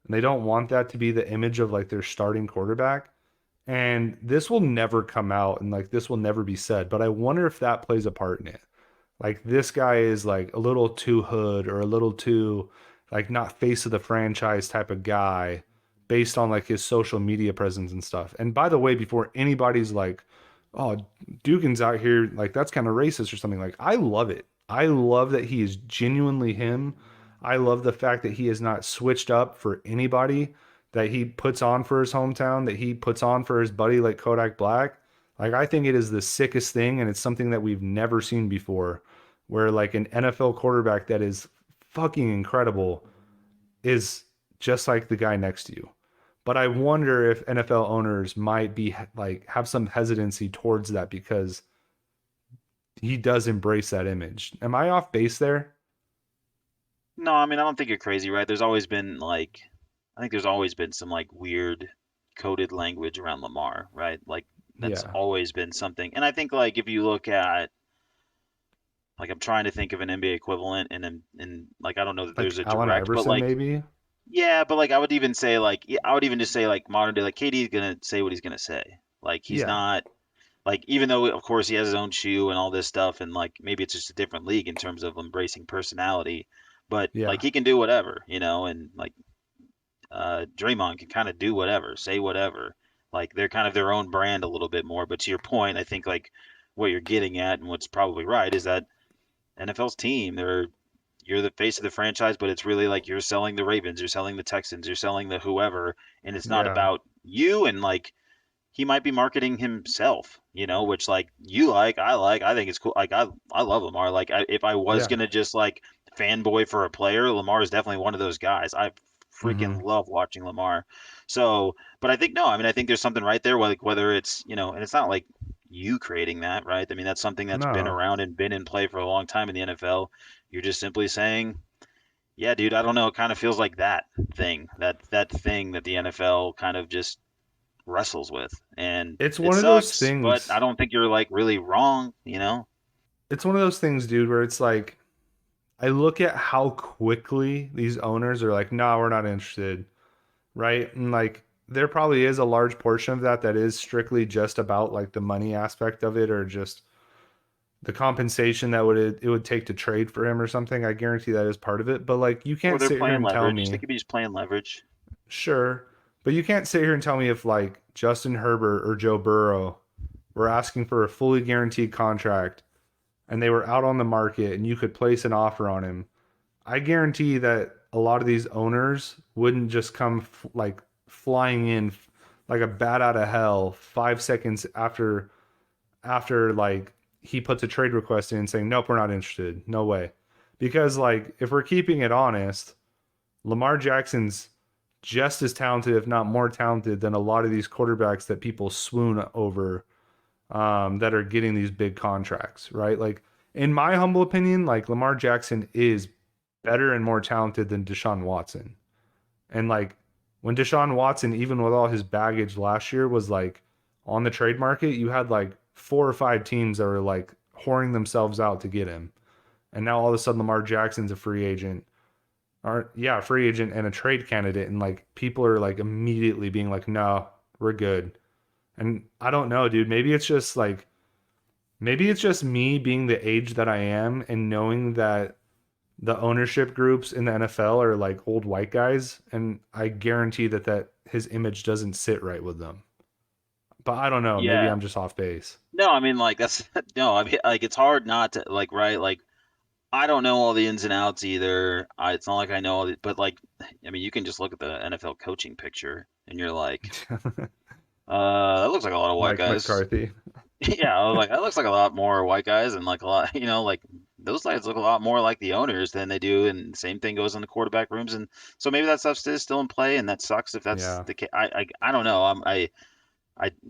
[SPEAKER 1] And they don't want that to be the image of like their starting quarterback. And this will never come out and like this will never be said, but I wonder if that plays a part in it. Like this guy is like a little too hood or a little too like not face of the franchise type of guy based on like his social media presence and stuff. And by the way, before anybody's like, oh, Dugan's out here, like that's kind of racist or something, like I love it. I love that he is genuinely him. I love the fact that he has not switched up for anybody, that he puts on for his hometown, that he puts on for his buddy like Kodak Black. Like I think it is the sickest thing, and it's something that we've never seen before, where like an NFL quarterback that is fucking incredible is just like the guy next to you. But I wonder if NFL owners might be like have some hesitancy towards that because he does embrace that image. Am I off base there?
[SPEAKER 2] No, I mean I don't think you're crazy, right? There's always been like I think there's always been some like weird coded language around Lamar, right? Like that's
[SPEAKER 1] Yeah.
[SPEAKER 2] always been something. And I think like if you look at like I'm trying to think of an NBA equivalent and like I don't know that
[SPEAKER 1] Like
[SPEAKER 2] there's a
[SPEAKER 1] Allen
[SPEAKER 2] direct, but
[SPEAKER 1] Iverson,
[SPEAKER 2] like
[SPEAKER 1] maybe?
[SPEAKER 2] yeah, but like I would even say like yeah, I would even just say like modern day like KD's gonna say what he's gonna say. Like he's
[SPEAKER 1] Yeah.
[SPEAKER 2] not like even though of course he has his own shoe and all this stuff and like maybe it's just a different league in terms of embracing personality, but like
[SPEAKER 1] Yeah.
[SPEAKER 2] he can do whatever, and like Draymond can kind of do whatever, say whatever. Like they're kind of their own brand a little bit more. But to your point, I think like what you're getting at and what's probably right is that NFL's team, you're the face of the franchise, but it's really like you're selling the Ravens, you're selling the Texans, you're selling the whoever, and it's not
[SPEAKER 1] Yeah.
[SPEAKER 2] about you. And like he might be marketing himself, which like you like, I think it's cool. Like I love Lamar. Like if I was
[SPEAKER 1] Yeah.
[SPEAKER 2] gonna just like fanboy for a player, Lamar is definitely one of those guys. I freaking
[SPEAKER 1] Hmm.
[SPEAKER 2] love watching Lamar. So, but I think no, I mean I think there's something right there. Like whether it's and it's not like you creating that, right? I mean that's something that's been
[SPEAKER 1] No.
[SPEAKER 2] around and been in play for a long time in the NFL. You're just simply saying, yeah, dude, I don't know. It kind of feels like that thing that the NFL kind of just wrestles with. And
[SPEAKER 1] It's
[SPEAKER 2] it
[SPEAKER 1] one of those
[SPEAKER 2] sucks, but I
[SPEAKER 1] things.
[SPEAKER 2] don't think you're like really wrong.
[SPEAKER 1] It's one of those things, dude, where it's like I look at how quickly these owners are like, "No, we're not interested." Right? And like there probably is a large portion of that that is strictly just about like the money aspect of it or just the compensation that would take to trade for him or something. I guarantee that is part of it. But like you
[SPEAKER 2] Or
[SPEAKER 1] can't
[SPEAKER 2] they're
[SPEAKER 1] sit here
[SPEAKER 2] playing
[SPEAKER 1] and tell
[SPEAKER 2] leverage. They
[SPEAKER 1] me,
[SPEAKER 2] could be just playing leverage.
[SPEAKER 1] sure, but you can't sit here and tell me if like Justin Herbert or Joe Burrow were asking for a fully guaranteed contract and they were out on the market and you could place an offer on him. I guarantee that a lot of these owners wouldn't just come like flying in like a bat out of hell 5 seconds after like he puts a trade request in saying nope, we're not interested, no way. Because like if we're keeping it honest, Lamar Jackson's just as talented, if not more talented, than a lot of these quarterbacks that people swoon over, that are getting these big contracts, right? Like in my humble opinion, like Lamar Jackson is better and more talented than Deshaun Watson. And like when Deshaun Watson, even with all his baggage last year, was like on the trade market, you had like four or five teams that were like whoring themselves out to get him. And now all of a sudden Lamar Jackson's a free agent. Or yeah, a free agent and a trade candidate. And like people are like immediately being like, no, we're good. And I don't know, dude. Maybe it's just me being the age that I am and knowing that the ownership groups in the NFL are like old white guys, and I guarantee that his image doesn't sit right with them. But I don't know. Maybe
[SPEAKER 2] Yeah.
[SPEAKER 1] I'm just off base.
[SPEAKER 2] No, I mean like that's no, I mean like it's hard not to like right like I don't know all the ins and outs either. It's not like I know all the, but like I mean you can just look at the NFL coaching picture and you're like, that looks like a lot of white
[SPEAKER 1] Mike
[SPEAKER 2] guys.
[SPEAKER 1] McCarthy.
[SPEAKER 2] Yeah, I was like, that looks like a lot more white guys and like a lot, like those guys look a lot more like the owners than they do. And the same thing goes in the quarterback rooms. And so maybe that stuff is still in play, and that sucks if that's
[SPEAKER 1] Yeah.
[SPEAKER 2] the case. I don't know.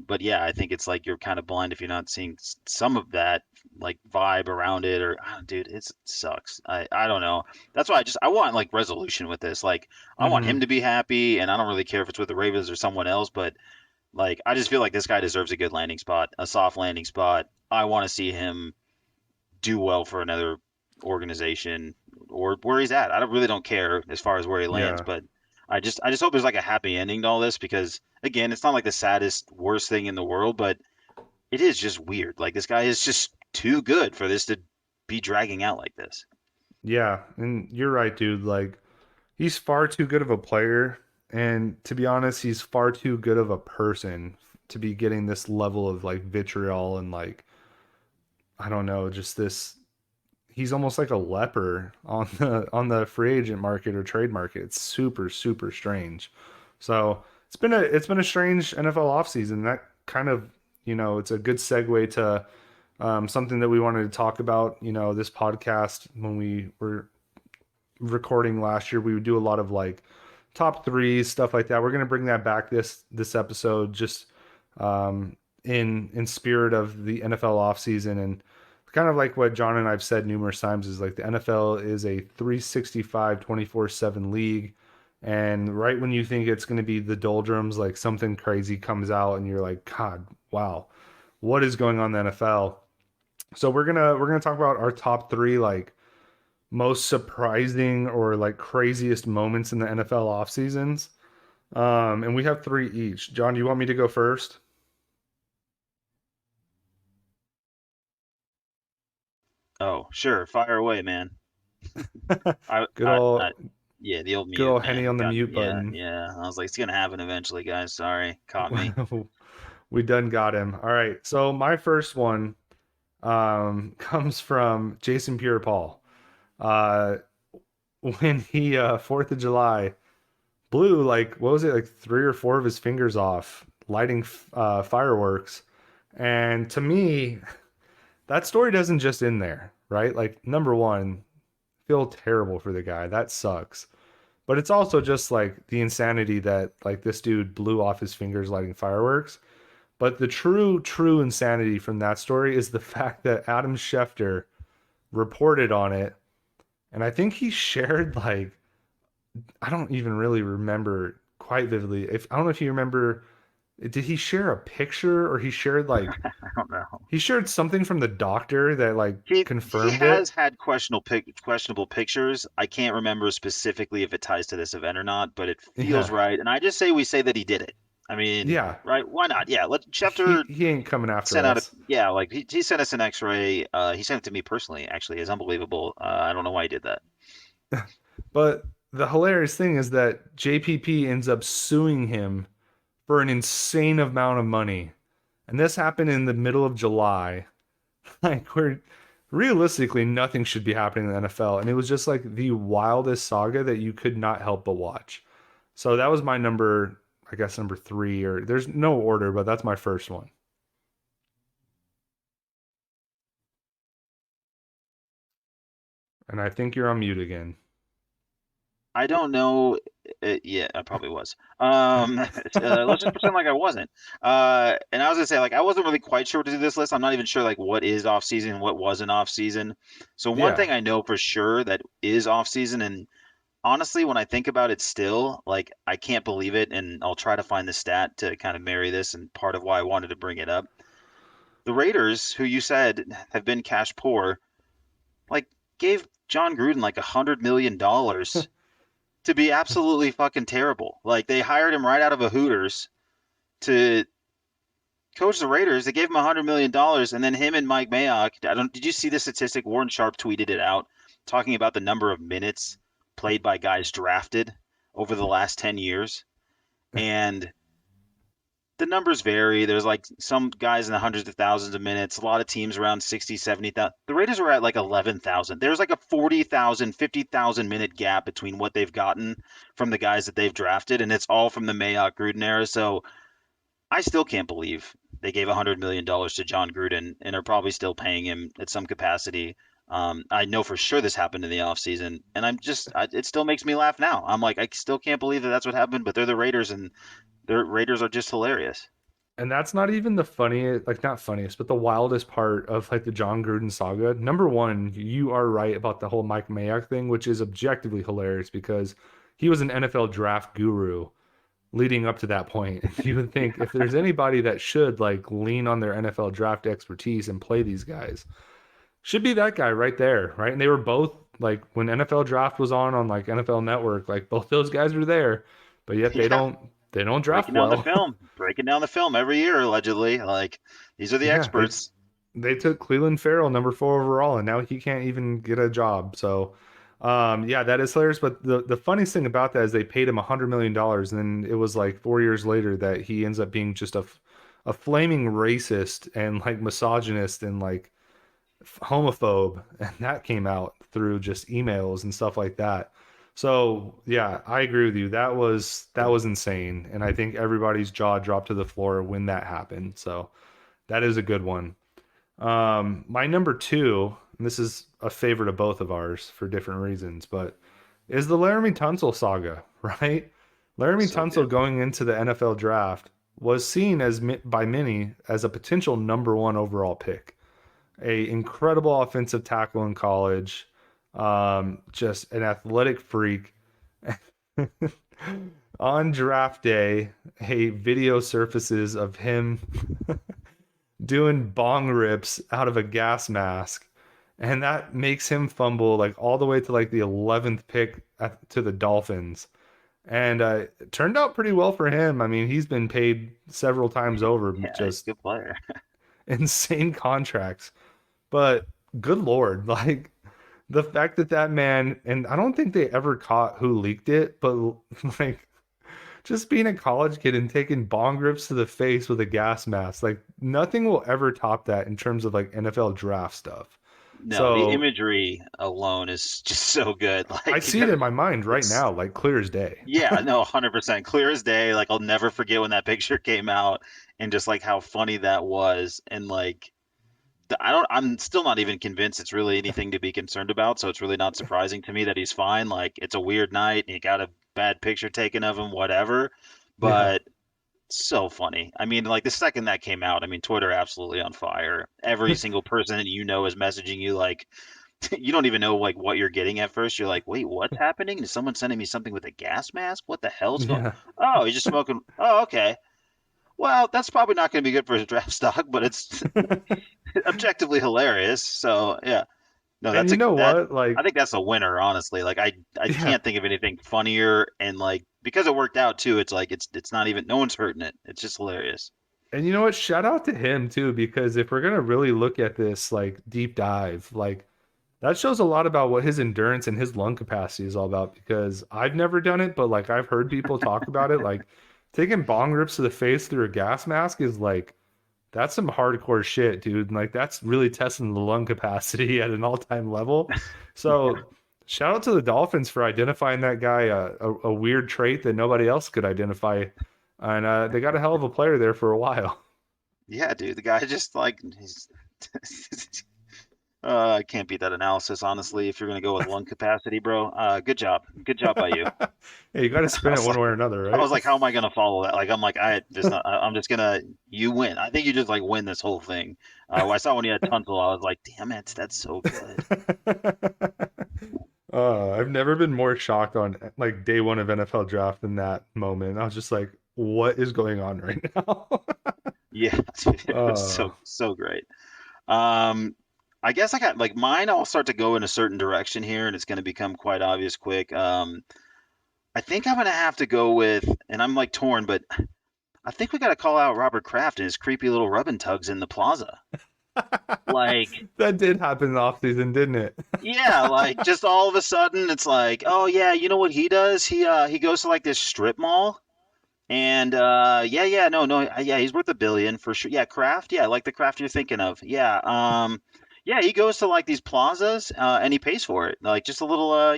[SPEAKER 2] But yeah, I think it's like you're kind of blind if you're not seeing some of that like vibe around it. Or, dude, it sucks. I don't know. That's why I want like resolution with this. Like, I want him
[SPEAKER 1] Hmm.
[SPEAKER 2] to be happy, and I don't really care if it's with the Ravens or someone else, but. Like, I just feel like this guy deserves a good landing spot, a soft landing spot. I want to see him do well for another organization or where he's at. I really don't care as far as where he lands,
[SPEAKER 1] Yeah.
[SPEAKER 2] but I just hope there's like a happy ending to all this because again, it's not like the saddest, worst thing in the world, but it is just weird. Like this guy is just too good for this to be dragging out like this.
[SPEAKER 1] Yeah. And you're right, dude. Like he's far too good of a player. And to be honest, he's far too good of a person to be getting this level of like vitriol and like, I don't know, just this he's almost like a leper on the free agent market or trade market. It's super strange. So it's been a strange NFL offseason. That kind of it's a good segue to something that we wanted to talk about. This podcast when we were recording last year, we would do a lot of like top threes stuff like that. We're gonna bring that back this episode just in spirit of the NFL offseason and kind of like what John and I've said numerous times is like the NFL is a 365 24/7 league. And right when you think it's going to be the doldrums, like something crazy comes out and you're like, God, wow, what is going on in the NFL? So we're gonna talk about our top three like most surprising or like craziest moments in the NFL off seasons. And we have three each. John, do you want me to go first?
[SPEAKER 2] Oh, sure, fire away, man. I,
[SPEAKER 1] Good
[SPEAKER 2] I, I
[SPEAKER 1] old.
[SPEAKER 2] Yeah, the old
[SPEAKER 1] Good
[SPEAKER 2] mute,
[SPEAKER 1] old Henny
[SPEAKER 2] man.
[SPEAKER 1] on the mute
[SPEAKER 2] Yeah,
[SPEAKER 1] button.
[SPEAKER 2] yeah. I was like, it's gonna happen eventually, guys. Sorry, caught me.
[SPEAKER 1] We done got him. All right. So my first one comes from Jason Pierre-Paul. Uh, when he 4th of July blew like what was it like 3 or 4 of his fingers off lighting fireworks, and to me that story doesn't just end there, right? Like number one, feel terrible for the guy. That sucks. But it's also just like the insanity that like this dude blew off his fingers lighting fireworks. But the true insanity from that story is the fact that Adam Schefter reported on it. And I think he shared like, I don't even really remember quite vividly. If I don't know if you remember, did he share a picture or he shared like,
[SPEAKER 2] I don't know.
[SPEAKER 1] he shared something from the doctor that like
[SPEAKER 2] He
[SPEAKER 1] confirmed
[SPEAKER 2] has
[SPEAKER 1] it?
[SPEAKER 2] had questionable pictures. I can't remember specifically if it ties to this event or not, but it feels
[SPEAKER 1] Yeah.
[SPEAKER 2] right. And I just say we say that he did it. I mean,
[SPEAKER 1] Yeah.
[SPEAKER 2] right? Why not? Yeah, let
[SPEAKER 1] He
[SPEAKER 2] Schefter
[SPEAKER 1] he ain't coming after
[SPEAKER 2] sent out a
[SPEAKER 1] us.
[SPEAKER 2] yeah, like he sent us an X-ray. He sent it to me personally. Actually, it's unbelievable. I don't know why he did that.
[SPEAKER 1] But the hilarious thing is that JPP ends up suing him for an insane amount of money. And this happened in the middle of July. Like where realistically nothing should be happening in the NFL. And it was just like the wildest saga that you could not help but watch. So that was my number, I guess number 3, or there's no order, but that's my first one. And I think you're on mute again.
[SPEAKER 2] I don't know. Yeah, I probably was. Let's just pretend like I wasn't. And I was gonna say, like, I wasn't really quite sure what to do this list. I'm not even sure, like, what is off season and what wasn't off season. So one
[SPEAKER 1] Yeah.
[SPEAKER 2] thing I know for sure that is off season, and honestly, when I think about it still, like, I can't believe it, and I'll try to find the stat to kind of marry this, and part of why I wanted to bring it up. The Raiders, who you said have been cash poor, like, gave John Gruden like $100 million to be absolutely fucking terrible. Like they hired him right out of a Hooters to coach the Raiders. They gave him $100 million, and then him and Mike Mayock. I don't. Did you see the statistic? Warren Sharp tweeted it out, talking about the number of minutes played by guys drafted over the last 10 years, and the numbers vary. There's like some guys in the hundreds of thousands of minutes, a lot of teams around 60, 70,000. The Raiders were at like 11,000. There's like a 40,000, 50,000 minute gap between what they've gotten from the guys that they've drafted, and it's all from the Mayock Gruden era. So I still can't believe they gave $100 million to John Gruden and are probably still paying him at some capacity. I know for sure this happened in the offseason, and it still makes me laugh now. I'm like, I still can't believe that that's what happened, but they're the Raiders, and the Raiders are just hilarious.
[SPEAKER 1] And that's not even the funniest, like not funniest, but the wildest part of like the John Gruden saga. Number one, you are right about the whole Mike Mayock thing, which is objectively hilarious because he was an NFL draft guru leading up to that point. And you would think if there's anybody that should like lean on their NFL draft expertise and play these guys, should be that guy right there, right? And they were both like when NFL draft was on like NFL Network, like both those guys were there, but yet
[SPEAKER 2] Yeah,
[SPEAKER 1] they don't draft well.
[SPEAKER 2] breaking down the film every year allegedly. Like these are the
[SPEAKER 1] Yeah,
[SPEAKER 2] experts.
[SPEAKER 1] they took Cleveland Farrell number 4 overall, and now he can't even get a job. So, yeah, that is hilarious. But the funniest thing about that is they paid him $100 million, and then it was like 4 years later that he ends up being just a flaming racist and like misogynist and like homophobe, and that came out through just emails and stuff like that. So yeah, I agree with you. That was insane, and I think everybody's jaw dropped to the floor when that happened. So that is a good one. My number 2, and this is a favorite of both of ours for different reasons, but is the Laramie Tunsil saga, right? Laramie
[SPEAKER 2] So
[SPEAKER 1] Tunsil
[SPEAKER 2] good.
[SPEAKER 1] going into the NFL draft was seen as by many as a potential number 1 overall pick. A incredible offensive tackle in college, just an athletic freak. On draft day, a video surfaces of him doing bong rips out of a gas mask, and that makes him fumble like all the way to like the 11th pick to the Dolphins. And it turned out pretty well for him. I mean, he's been paid several times over,
[SPEAKER 2] Yeah, he's a
[SPEAKER 1] just
[SPEAKER 2] good player.
[SPEAKER 1] insane contracts. But good lord, like the fact that that man, and I don't think they ever caught who leaked it, but like just being a college kid and taking bong rips to the face with a gas mask, like nothing will ever top that in terms of like NFL draft stuff.
[SPEAKER 2] No, the
[SPEAKER 1] So
[SPEAKER 2] imagery alone is just so good.
[SPEAKER 1] I
[SPEAKER 2] Like,
[SPEAKER 1] see it in my mind right
[SPEAKER 2] it's
[SPEAKER 1] now, like clear as day.
[SPEAKER 2] yeah, no, 100% clear as day. Like, I'll never forget when that picture came out and just like how funny that was. And like, I'm still not even convinced it's really anything to be concerned about. So it's really not surprising to me that he's fine. Like, it's a weird night and you got a bad picture taken of him, whatever.
[SPEAKER 1] Yeah.
[SPEAKER 2] But so funny. I mean, like the second that came out, I mean, Twitter absolutely on fire. Every single person that you know is messaging you like you don't even know like what you're getting at first. You're like, wait, what's happening? Is someone sending me something with a gas mask? What the hell's going?
[SPEAKER 1] Yeah.
[SPEAKER 2] Oh, he's just smoking. Oh, okay. Well, that's probably not going to be good for his draft stock, but it's objectively hilarious. So yeah, no,
[SPEAKER 1] And you know
[SPEAKER 2] that.
[SPEAKER 1] what?
[SPEAKER 2] I
[SPEAKER 1] Like,
[SPEAKER 2] think that's a winner, honestly. Like I
[SPEAKER 1] yeah.
[SPEAKER 2] can't think of anything funnier, and like because it worked out too. It's like it's not even no one's hurting it. It's just hilarious.
[SPEAKER 1] And you know what? Shout out to him too, because if we're gonna really look at this like deep dive, like that shows a lot about what his endurance and his lung capacity is all about. Because I've never done it, but like I've heard people talk about it. Like taking bong rips to the face through a gas mask is like that's some hardcore shit, dude. And like that's really testing the lung capacity at an all-time level. So shout out to the Dolphins for identifying that guy a weird trait that nobody else could identify. And they got a hell of a player there for a while.
[SPEAKER 2] Yeah, dude, the guy just like he's. I can't beat that analysis, honestly. If you're gonna go with lung capacity, bro, good job by you.
[SPEAKER 1] Hey, you got to
[SPEAKER 2] I
[SPEAKER 1] spin it
[SPEAKER 2] was
[SPEAKER 1] one
[SPEAKER 2] like,
[SPEAKER 1] way or another,
[SPEAKER 2] I
[SPEAKER 1] right?
[SPEAKER 2] was like, how am I gonna follow that? Like, I'm like, I'm just gonna, you win. I think you just like win this whole thing. I saw when he had Tunsil, I was like, damn it, that's so good.
[SPEAKER 1] I've never been more shocked on like day one of NFL draft than that moment. I was just like, what is going on right now?
[SPEAKER 2] Yeah, dude, it was
[SPEAKER 1] uh,
[SPEAKER 2] so great. Um, I guess I got like mine. I'll start to go in a certain direction here, and it's gonna become quite obvious quick. I think I'm gonna have to go with, and I'm like torn, but I think we got to call out Robert Kraft and his creepy little rubbing tugs in the plaza. Like,
[SPEAKER 1] that did happen in the offseason, didn't it?
[SPEAKER 2] yeah, like just all of a sudden it's like, oh yeah, you know what he does? He goes to like this strip mall and yeah, no, yeah, he's worth $1 billion for sure. Yeah, Kraft, yeah, like the Kraft you're thinking of. Yeah, yeah, he goes to like these plazas and he pays for it. Like just a little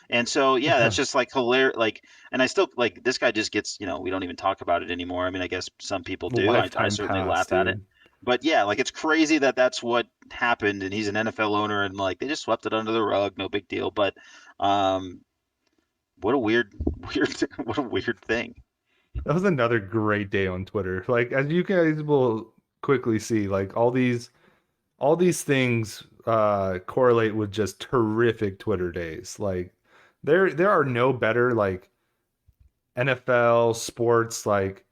[SPEAKER 2] and so yeah, that's
[SPEAKER 1] Yeah.
[SPEAKER 2] just like hilarious. Like, and I still like this guy just gets, we don't even talk about it anymore. I mean, I guess some people do. I
[SPEAKER 1] Lifetime
[SPEAKER 2] certainly
[SPEAKER 1] pass,
[SPEAKER 2] laugh at it,
[SPEAKER 1] dude.
[SPEAKER 2] but yeah, like it's crazy that that's what happened, and he's an NFL owner, and like they just swept it under the rug, no big deal. But um, what a weird, weird, what a weird thing.
[SPEAKER 1] That was another great day on Twitter. Like as you guys will quickly see, like all these things correlate with just terrific Twitter days. Like there are no better like NFL sports like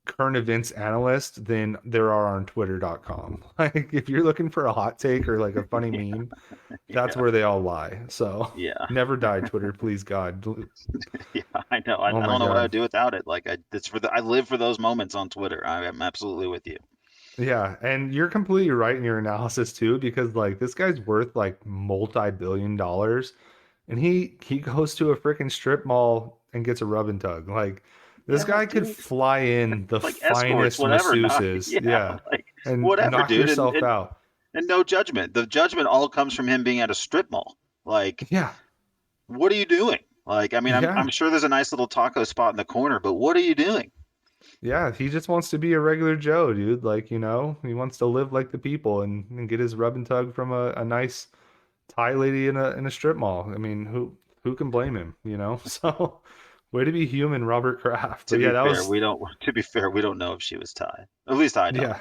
[SPEAKER 1] current events analysts than there are on twitter.com. Like if you're looking for a hot take or like a funny meme, that's
[SPEAKER 2] Yeah,
[SPEAKER 1] where they all lie. So
[SPEAKER 2] yeah,
[SPEAKER 1] never die Twitter, please God.
[SPEAKER 2] yeah. I know.
[SPEAKER 1] Oh
[SPEAKER 2] I
[SPEAKER 1] my
[SPEAKER 2] don't know what I
[SPEAKER 1] God.
[SPEAKER 2] would do without it. Like I live for those moments on Twitter. I am absolutely with you.
[SPEAKER 1] Yeah, and you're completely right in your analysis too, because like this guy's worth like multi-billion dollars, and he goes to a freaking strip mall and gets a rub and tug. Like this
[SPEAKER 2] Yeah,
[SPEAKER 1] guy could
[SPEAKER 2] dude.
[SPEAKER 1] fly in the
[SPEAKER 2] Like escorts,
[SPEAKER 1] finest
[SPEAKER 2] whatever. Not
[SPEAKER 1] masseuses,
[SPEAKER 2] yeah,
[SPEAKER 1] yeah,
[SPEAKER 2] like
[SPEAKER 1] and
[SPEAKER 2] whatever,
[SPEAKER 1] knock
[SPEAKER 2] dude.
[SPEAKER 1] yourself out.
[SPEAKER 2] And no judgment. The judgment all comes from him being at a strip mall. Like,
[SPEAKER 1] Yeah,
[SPEAKER 2] what are you doing? Like, I mean, I'm
[SPEAKER 1] yeah,
[SPEAKER 2] sure there's a nice little taco spot in the corner, but what are you doing?
[SPEAKER 1] yeah. He just wants to be a regular Joe, dude. Like, he wants to live like the people and get his rub and tug from a nice Thai lady in a strip mall. I mean, who can blame him, So way to be human, Robert Kraft. But
[SPEAKER 2] To
[SPEAKER 1] yeah,
[SPEAKER 2] be
[SPEAKER 1] that
[SPEAKER 2] fair,
[SPEAKER 1] was
[SPEAKER 2] we don't. To be fair, we don't know if she was Thai. At least I don't.
[SPEAKER 1] yeah.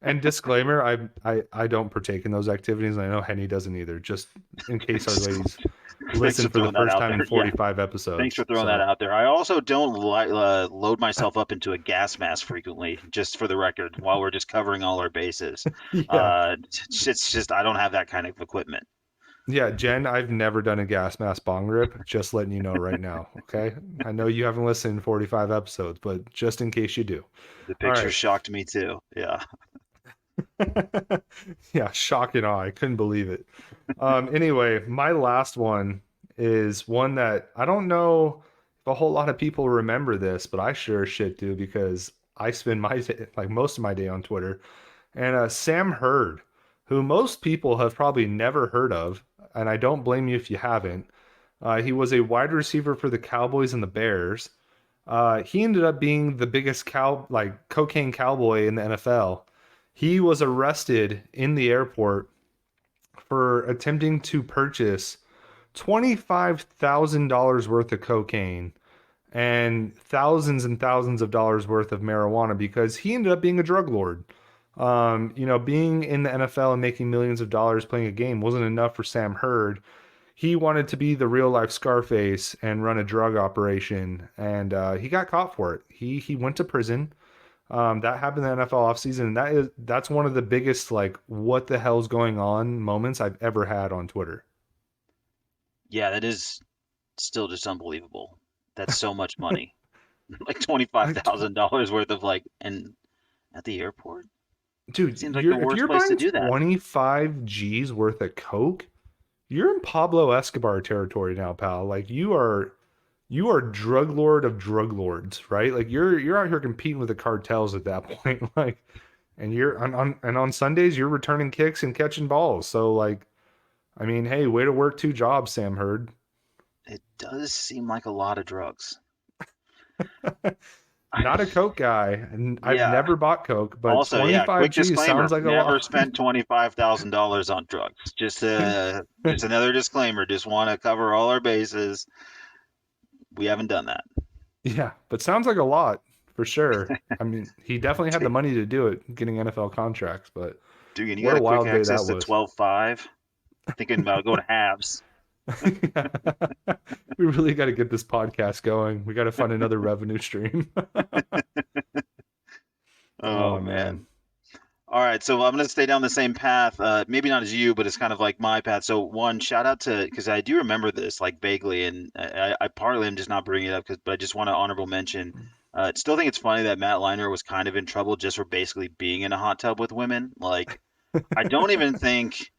[SPEAKER 1] And disclaimer, I don't partake in those activities, and I know Henny doesn't either, just in case our ladies
[SPEAKER 2] Thanks
[SPEAKER 1] listen
[SPEAKER 2] for
[SPEAKER 1] for the
[SPEAKER 2] throwing that
[SPEAKER 1] first
[SPEAKER 2] out
[SPEAKER 1] time in
[SPEAKER 2] there. Yeah,
[SPEAKER 1] 45
[SPEAKER 2] thanks for
[SPEAKER 1] episodes.
[SPEAKER 2] throwing that
[SPEAKER 1] So
[SPEAKER 2] out there. I also don't load myself up into a gas mask frequently, just for the record, while we're just covering all our bases.
[SPEAKER 1] yeah.
[SPEAKER 2] It's just I don't have that kind of equipment.
[SPEAKER 1] Yeah, Jen, I've never done a gas mask bong rip, just letting you know right now, okay? I know you haven't listened to 45 episodes, but just in case you do.
[SPEAKER 2] The
[SPEAKER 1] All
[SPEAKER 2] picture
[SPEAKER 1] right.
[SPEAKER 2] shocked me too. Yeah.
[SPEAKER 1] Yeah, shock and awe. I couldn't believe it. Anyway, my last one is one that I don't know if a whole lot of people remember this, but I sure as shit do because I spend like most of my day on Twitter. And Sam Hurd, who most people have probably never heard of, and I don't blame you if you haven't. He was a wide receiver for the Cowboys and the Bears. He ended up being the biggest cocaine cowboy in the NFL. He was arrested in the airport for attempting to purchase $25,000 worth of cocaine and thousands of dollars worth of marijuana because he ended up being a drug lord. Being in the NFL and making millions of dollars playing a game wasn't enough for Sam Hurd. He wanted to be the real life Scarface and run a drug operation, and he got caught for it. He went to prison. That happened in the NFL offseason, and that's one of the biggest like what the hell's going on moments I've ever had on Twitter.
[SPEAKER 2] Yeah, that is still just unbelievable. That's so much money. Like twenty-five
[SPEAKER 1] Like,
[SPEAKER 2] thousand dollars worth of like, and at the airport?
[SPEAKER 1] dude,
[SPEAKER 2] Seems like the
[SPEAKER 1] if
[SPEAKER 2] worst
[SPEAKER 1] you're
[SPEAKER 2] place to
[SPEAKER 1] buying
[SPEAKER 2] do that.
[SPEAKER 1] 25 G's worth of coke, you're in Pablo Escobar territory now, pal. Like you are drug lord of drug lords, right? Like you're out here competing with the cartels at that point. Like, and you're on Sundays you're returning kicks and catching balls. So like, I mean, hey, way to work two jobs, Sam Hurd.
[SPEAKER 2] It does seem like a lot of drugs.
[SPEAKER 1] Not a coke guy, and I've
[SPEAKER 2] Yeah.
[SPEAKER 1] never bought coke, but
[SPEAKER 2] Also, yeah,
[SPEAKER 1] 25
[SPEAKER 2] quick
[SPEAKER 1] G's sounds
[SPEAKER 2] disclaimer,
[SPEAKER 1] like a
[SPEAKER 2] never
[SPEAKER 1] lot.
[SPEAKER 2] spent $25,000 on drugs. Just another disclaimer, just want to cover all our bases. We haven't done that.
[SPEAKER 1] Yeah, but sounds like a lot for sure. I mean, he definitely had the money to do it, getting NFL contracts, but
[SPEAKER 2] Dude, and you
[SPEAKER 1] what
[SPEAKER 2] got
[SPEAKER 1] a
[SPEAKER 2] a quick
[SPEAKER 1] wild day
[SPEAKER 2] access
[SPEAKER 1] that
[SPEAKER 2] to
[SPEAKER 1] was.
[SPEAKER 2] 12.5. Thinking about going to halves.
[SPEAKER 1] We really got to get this podcast going. We got to find another revenue stream.
[SPEAKER 2] Oh
[SPEAKER 1] Oh
[SPEAKER 2] man.
[SPEAKER 1] man.
[SPEAKER 2] All right, so I'm going to stay down the same path. Maybe not as you, but it's kind of like my path. So one, shout out to because I do remember this like vaguely, and I partly am just not bringing it up because, but I just want to honorable mention. Still think it's funny that Matt Leinart was kind of in trouble just for basically being in a hot tub with women. Like, I don't even think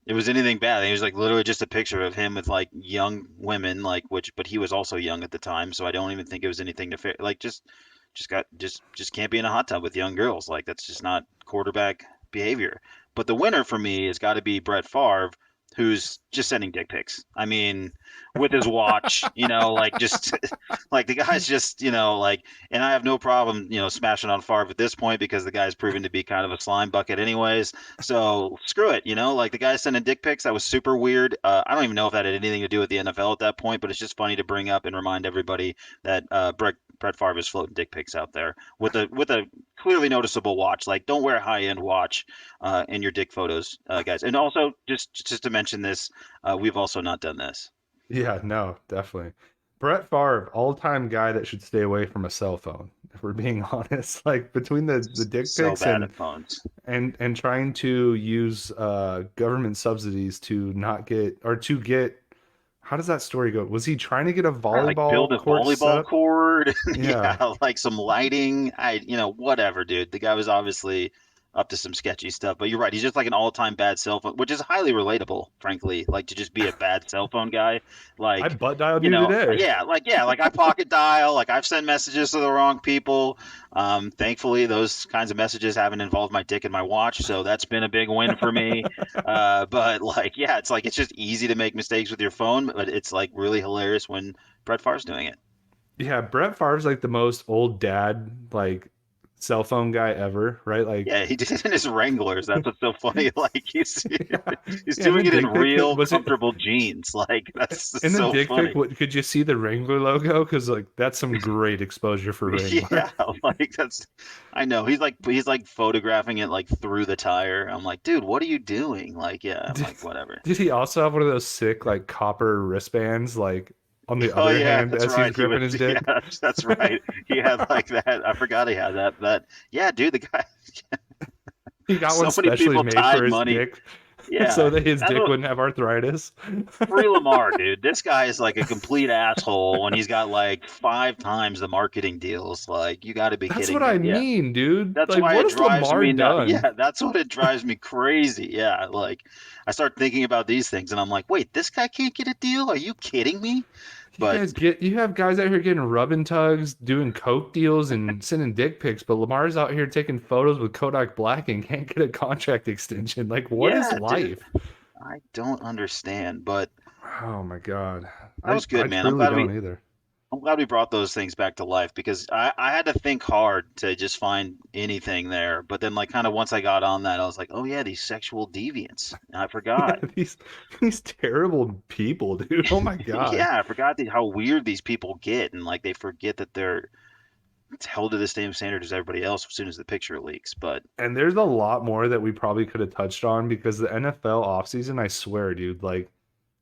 [SPEAKER 2] it was anything bad. It was like literally just a picture of him with like young women, like but he was also young at the time, so I don't even think it was anything to like just can't be in a hot tub with young girls. Like that's just not quarterback behavior. But the winner for me has got to be Brett Favre, who's just sending dick pics. I mean, with his watch, like just like the guy's just, like, and I have no problem, smashing on Favre at this point because the guy's proven to be kind of a slime bucket anyways. So screw it, like the guy's sending dick pics. That was super weird. I don't even know if that had anything to do with the NFL at that point, but it's just funny to bring up and remind everybody that Brett Favre is floating dick pics out there with a clearly noticeable watch. Like, don't wear a high end watch in your dick photos, guys. And also, just to mention this, we've also not done this.
[SPEAKER 1] Yeah, no, definitely. Brett Favre, all-time guy that should stay away from a cell phone, if we're being honest. Like between the dick
[SPEAKER 2] So
[SPEAKER 1] pics
[SPEAKER 2] bad
[SPEAKER 1] and
[SPEAKER 2] at phones.
[SPEAKER 1] and trying to use government subsidies to not get or to get how does that story go? Was he trying to get a
[SPEAKER 2] Right, like build
[SPEAKER 1] volleyball
[SPEAKER 2] a
[SPEAKER 1] court set
[SPEAKER 2] volleyball
[SPEAKER 1] up?
[SPEAKER 2] court.
[SPEAKER 1] Yeah.
[SPEAKER 2] Yeah, like some lighting. Whatever, dude. The guy was obviously up to some sketchy stuff. But you're right. He's just like an all-time bad cell phone, which is highly relatable, frankly. Like to just be a bad cell phone guy.
[SPEAKER 1] I
[SPEAKER 2] Like,
[SPEAKER 1] butt dialed you today.
[SPEAKER 2] like I pocket dial. Like I've sent messages to the wrong people. Thankfully, those kinds of messages haven't involved my dick in my watch, so that's been a big win for me. But like, yeah, it's just easy to make mistakes with your phone, but it's like really hilarious when Brett Favre's doing it.
[SPEAKER 1] Yeah, Brett Favre's like the most old dad like cell phone guy ever, right? Like
[SPEAKER 2] Yeah, he did it in his Wranglers. That's what's so funny. Like he's
[SPEAKER 1] yeah.
[SPEAKER 2] he's
[SPEAKER 1] Yeah, and the
[SPEAKER 2] doing it in
[SPEAKER 1] dick pic
[SPEAKER 2] real
[SPEAKER 1] was it
[SPEAKER 2] comfortable jeans. Like that's
[SPEAKER 1] in
[SPEAKER 2] just
[SPEAKER 1] the
[SPEAKER 2] so
[SPEAKER 1] dick pic,
[SPEAKER 2] funny.
[SPEAKER 1] what could you see the Wrangler logo? Because like that's some great exposure for Wrangler.
[SPEAKER 2] Yeah, like that's I know. He's like photographing it like through the tire. I'm like, dude, what are you doing? Like, yeah, I'm
[SPEAKER 1] Did,
[SPEAKER 2] like, whatever.
[SPEAKER 1] did he also have one of those sick like copper wristbands like on the
[SPEAKER 2] Oh
[SPEAKER 1] other
[SPEAKER 2] yeah,
[SPEAKER 1] hand
[SPEAKER 2] that's
[SPEAKER 1] as he's
[SPEAKER 2] right. He was
[SPEAKER 1] gripping his dick?
[SPEAKER 2] yeah, that's right. He had like that. I forgot he had that. Yeah, dude, the guy
[SPEAKER 1] He got one
[SPEAKER 2] so many
[SPEAKER 1] specially
[SPEAKER 2] people
[SPEAKER 1] made for
[SPEAKER 2] tied
[SPEAKER 1] his
[SPEAKER 2] money.
[SPEAKER 1] dick.
[SPEAKER 2] Yeah,
[SPEAKER 1] so that his
[SPEAKER 2] that's
[SPEAKER 1] dick
[SPEAKER 2] what
[SPEAKER 1] wouldn't have arthritis.
[SPEAKER 2] free Lamar, dude. This guy is like a complete asshole when he's got like 5 times the marketing deals. Like, you got to be
[SPEAKER 1] That's
[SPEAKER 2] kidding
[SPEAKER 1] what
[SPEAKER 2] me.
[SPEAKER 1] I
[SPEAKER 2] Yeah.
[SPEAKER 1] mean, dude.
[SPEAKER 2] That's
[SPEAKER 1] Like,
[SPEAKER 2] why
[SPEAKER 1] what
[SPEAKER 2] it
[SPEAKER 1] has
[SPEAKER 2] drives
[SPEAKER 1] Lamar
[SPEAKER 2] me nuts.
[SPEAKER 1] done?
[SPEAKER 2] Yeah, that's what it drives me crazy. Yeah, like I start thinking about these things and I'm like, wait, this guy can't get a deal? Are you kidding me? But
[SPEAKER 1] You have guys out here getting rubbing tugs, doing coke deals, and sending dick pics, but Lamar's out here taking photos with Kodak Black and can't get a contract extension. Like, what is
[SPEAKER 2] yeah, dude,
[SPEAKER 1] life?
[SPEAKER 2] I don't understand. But
[SPEAKER 1] Oh my God.
[SPEAKER 2] that was
[SPEAKER 1] I
[SPEAKER 2] good, man.
[SPEAKER 1] truly don't either.
[SPEAKER 2] I'm glad we brought those things back to life because I had to think hard to just find anything there. But then, like, kind of once I got on that, I was like, oh, yeah, these sexual deviants. I
[SPEAKER 1] Yeah,
[SPEAKER 2] forgot.
[SPEAKER 1] these terrible people, dude. Oh my God.
[SPEAKER 2] Yeah, I forgot how weird these people get. And, like, they forget that they're held to the same standard as everybody else as soon as the picture leaks. But
[SPEAKER 1] And there's a lot more that we probably could have touched on because the NFL offseason, I swear, dude, like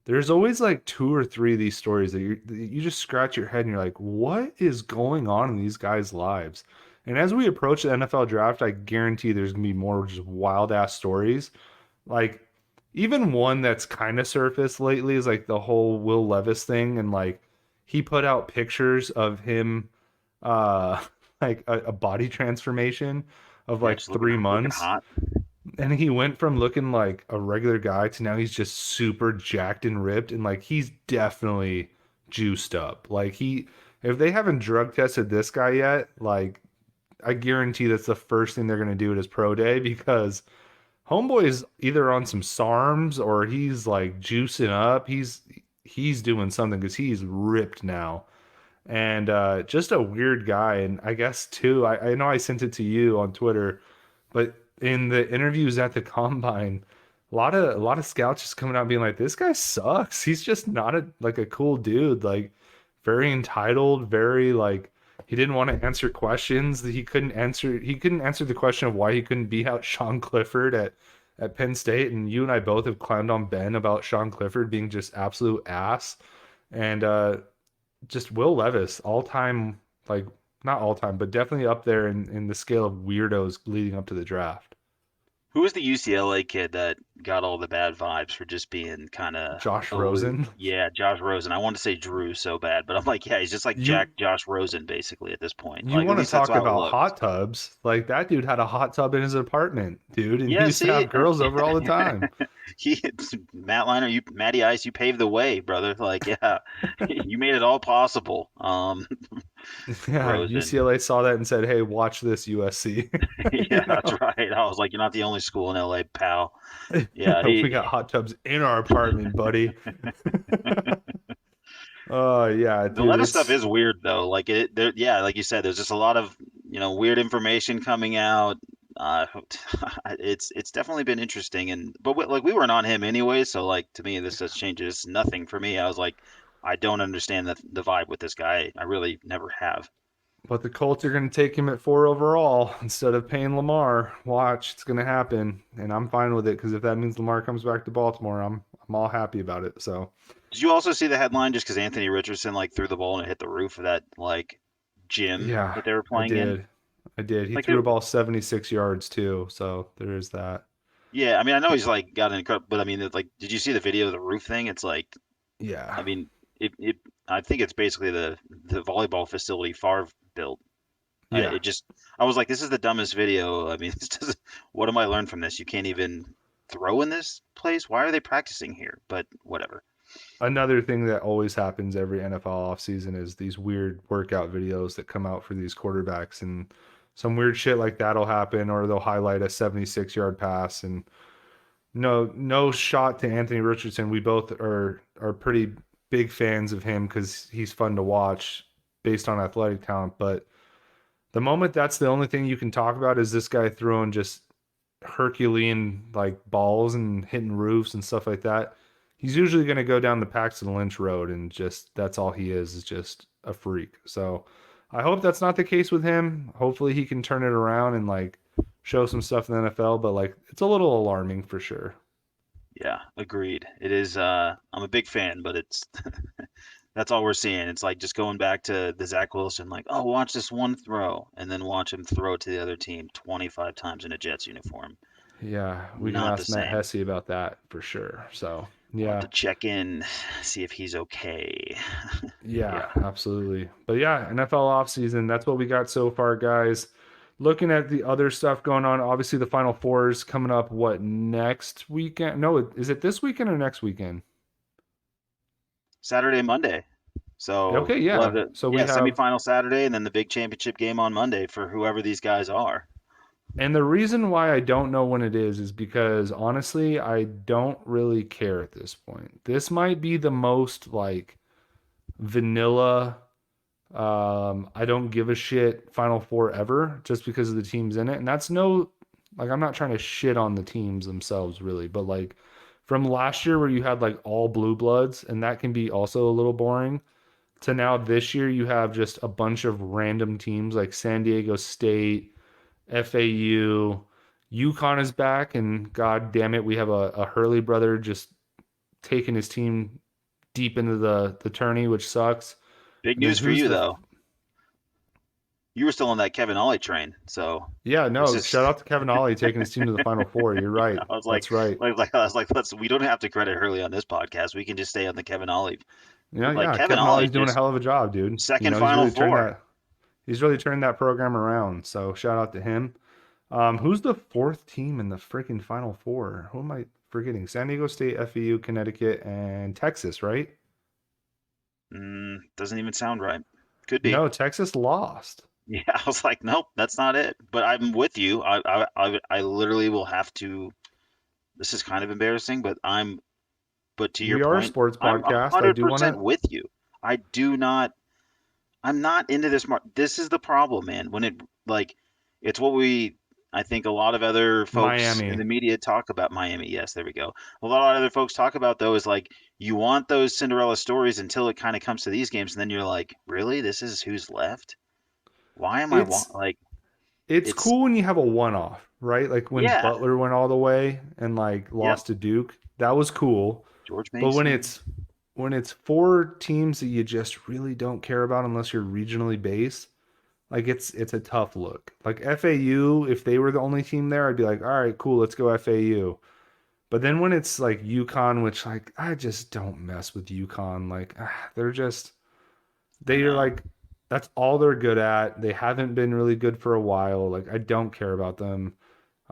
[SPEAKER 1] there's always like two or three of these stories that you just scratch your head and you're like, what is going on in these guys' lives? And as we approach the NFL draft, I guarantee there's gonna be more just wild ass stories. Like even one that's kind of surfaced lately is like the whole Will Levis thing, and like he put out pictures of him uh like a body transformation of
[SPEAKER 2] yeah,
[SPEAKER 1] like
[SPEAKER 2] just
[SPEAKER 1] three
[SPEAKER 2] looking
[SPEAKER 1] months
[SPEAKER 2] hot.
[SPEAKER 1] and he went from looking like a regular guy to now he's just super jacked and ripped and like he's definitely juiced up. Like he if they haven't drug tested this guy yet, like I guarantee that's the first thing they're gonna do at his pro day because homeboy is either on some SARMs or he's like juicing up. He's doing something because he's ripped now. And just a weird guy. And I guess too, I know I sent it to you on Twitter, but in the interviews at the combine, a lot of scouts just coming out being like, this guy sucks. He's just not a cool dude. Like very entitled, very like he didn't want to answer questions that he couldn't answer the question of why he couldn't beat out Sean Clifford at Penn State. And you and I both have clowned on Ben about Sean Clifford being just absolute ass. And just Will Levis, all time, like not all time, but definitely up there in the scale of weirdos leading up to the draft.
[SPEAKER 2] Who was the UCLA kid that got all the bad vibes for just being kind of
[SPEAKER 1] Josh
[SPEAKER 2] aloof?
[SPEAKER 1] Rosen.
[SPEAKER 2] Yeah, Josh Rosen. I want to say Drew so bad, but I'm like, yeah, he's just like
[SPEAKER 1] You
[SPEAKER 2] Jack Josh Rosen basically at this point.
[SPEAKER 1] you
[SPEAKER 2] Like, at
[SPEAKER 1] want to
[SPEAKER 2] least that's
[SPEAKER 1] talk
[SPEAKER 2] how it
[SPEAKER 1] about
[SPEAKER 2] looked.
[SPEAKER 1] hot tubs? Like that dude had a hot tub in his apartment, dude, and he
[SPEAKER 2] Yeah,
[SPEAKER 1] used to
[SPEAKER 2] see,
[SPEAKER 1] have girls over all the time.
[SPEAKER 2] he Matt Liner, you Matty Ice, you paved the way, brother. Like, yeah, you made it all possible.
[SPEAKER 1] Yeah,
[SPEAKER 2] Rosen.
[SPEAKER 1] UCLA saw that and said, "Hey, watch this USC."
[SPEAKER 2] Yeah,
[SPEAKER 1] You
[SPEAKER 2] that's
[SPEAKER 1] know?
[SPEAKER 2] right. I was like, you're not the only school in LA, pal. Yeah,
[SPEAKER 1] We got hot tubs in our apartment, buddy. Oh yeah,
[SPEAKER 2] the
[SPEAKER 1] dude,
[SPEAKER 2] lettuce stuff
[SPEAKER 1] it's
[SPEAKER 2] is weird though. Like there, yeah, like you said, there's just a lot of weird information coming out. Uh, it's definitely been interesting, and but like we weren't on him anyway, so like to me this has changes nothing for me. I was like, I don't understand the vibe with this guy. I really never have.
[SPEAKER 1] but the Colts are going to take him at 4 overall instead of paying Lamar. Watch, it's going to happen, and I'm fine with it because if that means Lamar comes back to Baltimore, I'm all happy about it. So
[SPEAKER 2] Did you also see the headline just because Anthony Richardson like threw the ball and it hit the roof of that like gym
[SPEAKER 1] yeah,
[SPEAKER 2] that they were
[SPEAKER 1] I
[SPEAKER 2] playing in?
[SPEAKER 1] did, I did. He
[SPEAKER 2] Like,
[SPEAKER 1] threw a ball 76 yards too, so there is that.
[SPEAKER 2] yeah, I mean, I know he's like got an incredible, but I mean, like, did you see the video of the roof thing? It's like, I
[SPEAKER 1] Yeah,
[SPEAKER 2] mean, it I think it's basically the volleyball facility Favre built.
[SPEAKER 1] yeah.
[SPEAKER 2] It just, I was like, this is the dumbest video. I mean, this doesn't, what am I learned from this? You can't even throw in this place. Why are they practicing here? But whatever.
[SPEAKER 1] Another thing that always happens every NFL offseason is these weird workout videos that come out for these quarterbacks, and some weird shit like that'll happen, or they'll highlight a 76-yard pass. And no shot to Anthony Richardson. We both are pretty big fans of him because he's fun to watch based on athletic talent. But the moment that's the only thing you can talk about is this guy throwing just Herculean like balls and hitting roofs and stuff like that. He's usually going to go down the Paxton Lynch road and just that's all he is just a freak. So I hope that's not the case with him. Hopefully he can turn it around and like show some stuff in the NFL, but like it's a little alarming for sure.
[SPEAKER 2] Yeah, agreed. It is, I'm a big fan, but it's, that's all we're seeing. It's like just going back to the Zach Wilson, like, oh, watch this one throw, and then watch him throw to the other team 25 times in a Jets uniform.
[SPEAKER 1] Yeah, we can
[SPEAKER 2] Not the
[SPEAKER 1] ask Matt
[SPEAKER 2] same.
[SPEAKER 1] Hesse about that for sure. So,
[SPEAKER 2] We'll have
[SPEAKER 1] yeah.
[SPEAKER 2] to check in, see if he's okay.
[SPEAKER 1] Yeah,
[SPEAKER 2] Yeah.
[SPEAKER 1] absolutely. But yeah, NFL offseason, that's what we got so far, guys. Looking at the other stuff going on, obviously the Final Four is coming up, what, next weekend? No, is it this weekend or next weekend?
[SPEAKER 2] Saturday and Monday. So
[SPEAKER 1] Okay,
[SPEAKER 2] we'll have
[SPEAKER 1] yeah.
[SPEAKER 2] the
[SPEAKER 1] So we
[SPEAKER 2] yeah,
[SPEAKER 1] have,
[SPEAKER 2] semifinal Saturday and then the big championship game on Monday for whoever these guys are.
[SPEAKER 1] and the reason why I don't know when it is because honestly, I don't really care at this point. This might be the most like vanilla I don't give a shit Final Four ever just because of the teams in it. And that's no, like, I'm not trying to shit on the teams themselves really, but like from last year where you had like all blue bloods and that can be also a little boring to now this year you have just a bunch of random teams like San Diego State, FAU, UConn is back and god damn it, we have a Hurley brother just taking his team deep into the tourney, which sucks.
[SPEAKER 2] Big
[SPEAKER 1] And then
[SPEAKER 2] news for
[SPEAKER 1] who's
[SPEAKER 2] you
[SPEAKER 1] the
[SPEAKER 2] though. You were still on that Kevin Ollie train, so
[SPEAKER 1] Yeah,
[SPEAKER 2] this
[SPEAKER 1] no,
[SPEAKER 2] is
[SPEAKER 1] shout out to Kevin Ollie taking his team to the Final Four. You're right.
[SPEAKER 2] I was
[SPEAKER 1] That's right.
[SPEAKER 2] I was like, let's we don't have to credit Hurley on this podcast. We can just stay on the Kevin Ollie.
[SPEAKER 1] Yeah,
[SPEAKER 2] Like
[SPEAKER 1] yeah.
[SPEAKER 2] Kevin
[SPEAKER 1] Kevin
[SPEAKER 2] Ollie
[SPEAKER 1] Ollie's doing a
[SPEAKER 2] just
[SPEAKER 1] hell of a job, dude. You
[SPEAKER 2] second
[SPEAKER 1] know,
[SPEAKER 2] Final Four.
[SPEAKER 1] he's really turned that program around. So shout out to him. Who's the fourth team in the freaking Final Four? Who am I forgetting? San Diego State, FAU, Connecticut, and Texas, right?
[SPEAKER 2] Doesn't even sound right. Could be.
[SPEAKER 1] No, Texas lost.
[SPEAKER 2] Yeah, I was like, nope, that's not it. But I'm with you. I literally will have to. This is kind of embarrassing, but to your
[SPEAKER 1] We are a
[SPEAKER 2] point,
[SPEAKER 1] sports
[SPEAKER 2] I'm
[SPEAKER 1] podcast. I do want
[SPEAKER 2] 100%
[SPEAKER 1] to.
[SPEAKER 2] with you. I do not. I'm not into this. This is the problem, man. When it like, it's what I think a lot of other folks in
[SPEAKER 1] Miami.
[SPEAKER 2] the media talk about Miami. Yes, there we go. A lot of other folks talk about though is like you want those Cinderella stories until it kind of comes to these games, and then you're like, really, this is who's left? Why am I
[SPEAKER 1] It's
[SPEAKER 2] like?
[SPEAKER 1] it's
[SPEAKER 2] It's
[SPEAKER 1] cool when you have a one-off, right? Like when
[SPEAKER 2] yeah,
[SPEAKER 1] Butler went all the way and like
[SPEAKER 2] yep.
[SPEAKER 1] lost to Duke. That was cool.
[SPEAKER 2] George
[SPEAKER 1] But
[SPEAKER 2] Mason.
[SPEAKER 1] when it's four teams that you just really don't care about unless you're regionally based, like it's a tough look. Like FAU, if they were the only team there, I'd be like, all right, cool, let's go FAU. But then when it's like UConn, which like I just don't mess with UConn. Like they're just
[SPEAKER 2] I
[SPEAKER 1] they're
[SPEAKER 2] know.
[SPEAKER 1] like that's all they're good at. They haven't been really good for a while. Like I don't care about them.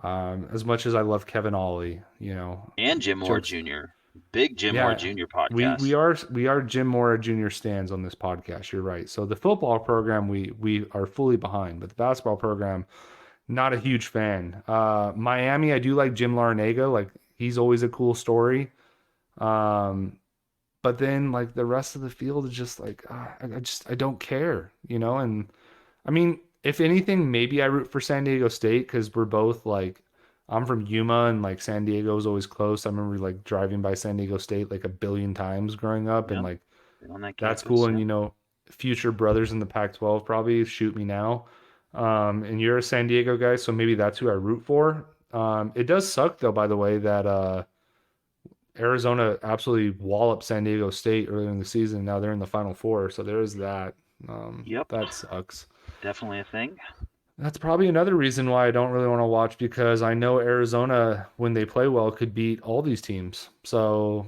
[SPEAKER 1] As much as I love Kevin Ollie, you know,
[SPEAKER 2] And Jim Moore
[SPEAKER 1] jokes.
[SPEAKER 2] Jr. Big Jim Moore
[SPEAKER 1] Yeah,
[SPEAKER 2] Jr.
[SPEAKER 1] we
[SPEAKER 2] podcast.
[SPEAKER 1] we are we are Jim Mora Jr. stands on this podcast. You're right. So the football program we are fully behind, but the basketball program, not a huge fan. Miami, I do like Jim Larinaga. Like he's always a cool story. Um, but then like the rest of the field is just like I don't care, you know. And I mean, if anything, maybe I root for San Diego State because we're both like, I'm from Yuma and like San Diego is always close. I remember like driving by San Diego State like a billion times growing up and
[SPEAKER 2] Yep,
[SPEAKER 1] like
[SPEAKER 2] been on that
[SPEAKER 1] that's cool.
[SPEAKER 2] campus.
[SPEAKER 1] And
[SPEAKER 2] Yep.
[SPEAKER 1] you know, future brothers in the Pac-12 probably shoot me now. And you're a San Diego guy, so maybe that's who I root for. It does suck though, by the way, that Arizona absolutely walloped San Diego State earlier in the season. Now they're in the Final Four, so there's that.
[SPEAKER 2] Yep.
[SPEAKER 1] That sucks.
[SPEAKER 2] Definitely a thing.
[SPEAKER 1] That's probably another reason why I don't really want to watch because I know Arizona, when they play well, could beat all these teams. So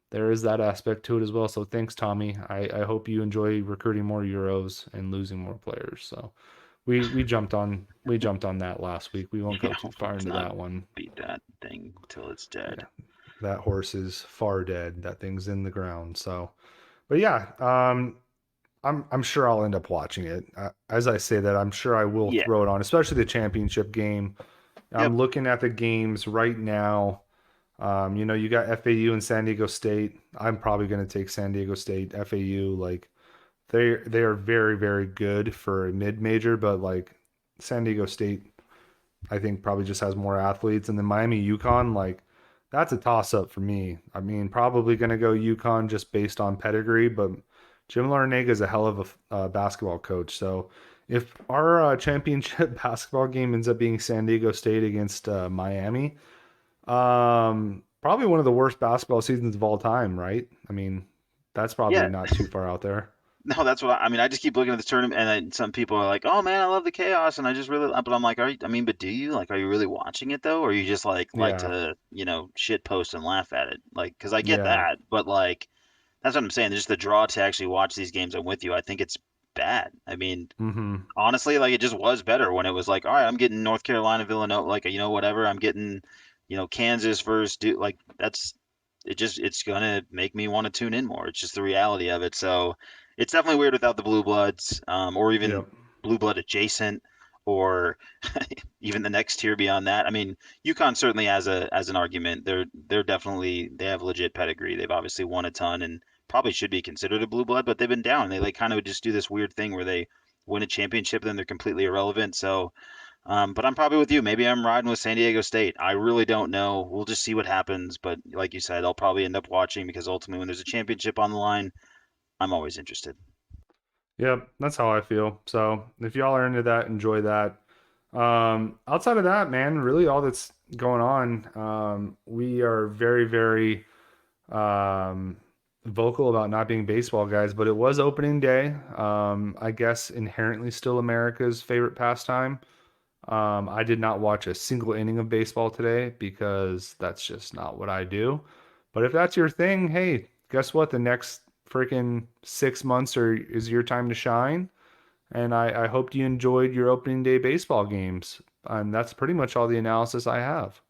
[SPEAKER 1] there is that aspect to it as well. So thanks, Tommy. I hope you enjoy recruiting more Euros and losing more players. So we jumped on that last week. We won't go
[SPEAKER 2] Yeah,
[SPEAKER 1] too far
[SPEAKER 2] let's
[SPEAKER 1] into
[SPEAKER 2] not
[SPEAKER 1] that one.
[SPEAKER 2] beat that thing till it's dead.
[SPEAKER 1] Yeah, that horse is far dead. That thing's in the ground. So, but yeah, I'm sure I'll end up watching it. As I say that, I'm sure I will
[SPEAKER 2] Yeah.
[SPEAKER 1] throw it on, especially the championship game.
[SPEAKER 2] Yep.
[SPEAKER 1] I'm looking at the games right now. You know, you got FAU and San Diego State. I'm probably going to take San Diego State. FAU, like they are very, very good for a mid-major, but like San Diego State, I think probably just has more athletes. And then Miami, UConn, like that's a toss-up for me. I mean, probably going to go UConn just based on pedigree, but Jim Larinaga is a hell of a basketball coach. So if our championship basketball game ends up being San Diego State against Miami, probably one of the worst basketball seasons of all time, right? I mean, that's probably
[SPEAKER 2] Yeah.
[SPEAKER 1] not too far out there.
[SPEAKER 2] No, that's what I mean. I just keep looking at the tournament, and then some people are like, "Oh man, I love the chaos," and I just really, but I'm like, "Are you? I mean, but do you like? Are you really watching it though, or you just like
[SPEAKER 1] Yeah.
[SPEAKER 2] to shit post and laugh at it? Like, because I get
[SPEAKER 1] Yeah.
[SPEAKER 2] that, but like that's what I'm saying. Just the draw to actually watch these games. I'm with you. I think it's bad. I mean,
[SPEAKER 1] Mm-hmm.
[SPEAKER 2] honestly, like it just was better when it was like, all right, I'm getting North Carolina, Villanova, like whatever. I'm getting, Kansas versus Duke. Like that's it's gonna make me want to tune in more. It's just the reality of it. So it's definitely weird without the blue bloods, or even
[SPEAKER 1] Yep.
[SPEAKER 2] blue blood adjacent, or even the next tier beyond that. I mean, UConn certainly has an argument. They're definitely they have legit pedigree. They've obviously won a ton and probably should be considered a blue blood, but they've been down. They like kind of just do this weird thing where they win a championship, then they're completely irrelevant. So, but I'm probably with you. Maybe I'm riding with San Diego State. I really don't know. We'll just see what happens. But like you said, I'll probably end up watching because ultimately, when there's a championship on the line, I'm always interested.
[SPEAKER 1] Yep. That's how I feel. So if y'all are into that, enjoy that. Outside of that, man, really all that's going on, we are very, very um, vocal about not being baseball guys, but it was opening day. I guess inherently still America's favorite pastime. I did not watch a single inning of baseball today because that's just not what I do. But if that's your thing, hey, guess what? The next freaking 6 months is your time to shine. And I hoped you enjoyed your opening day baseball games. And that's pretty much all the analysis I have.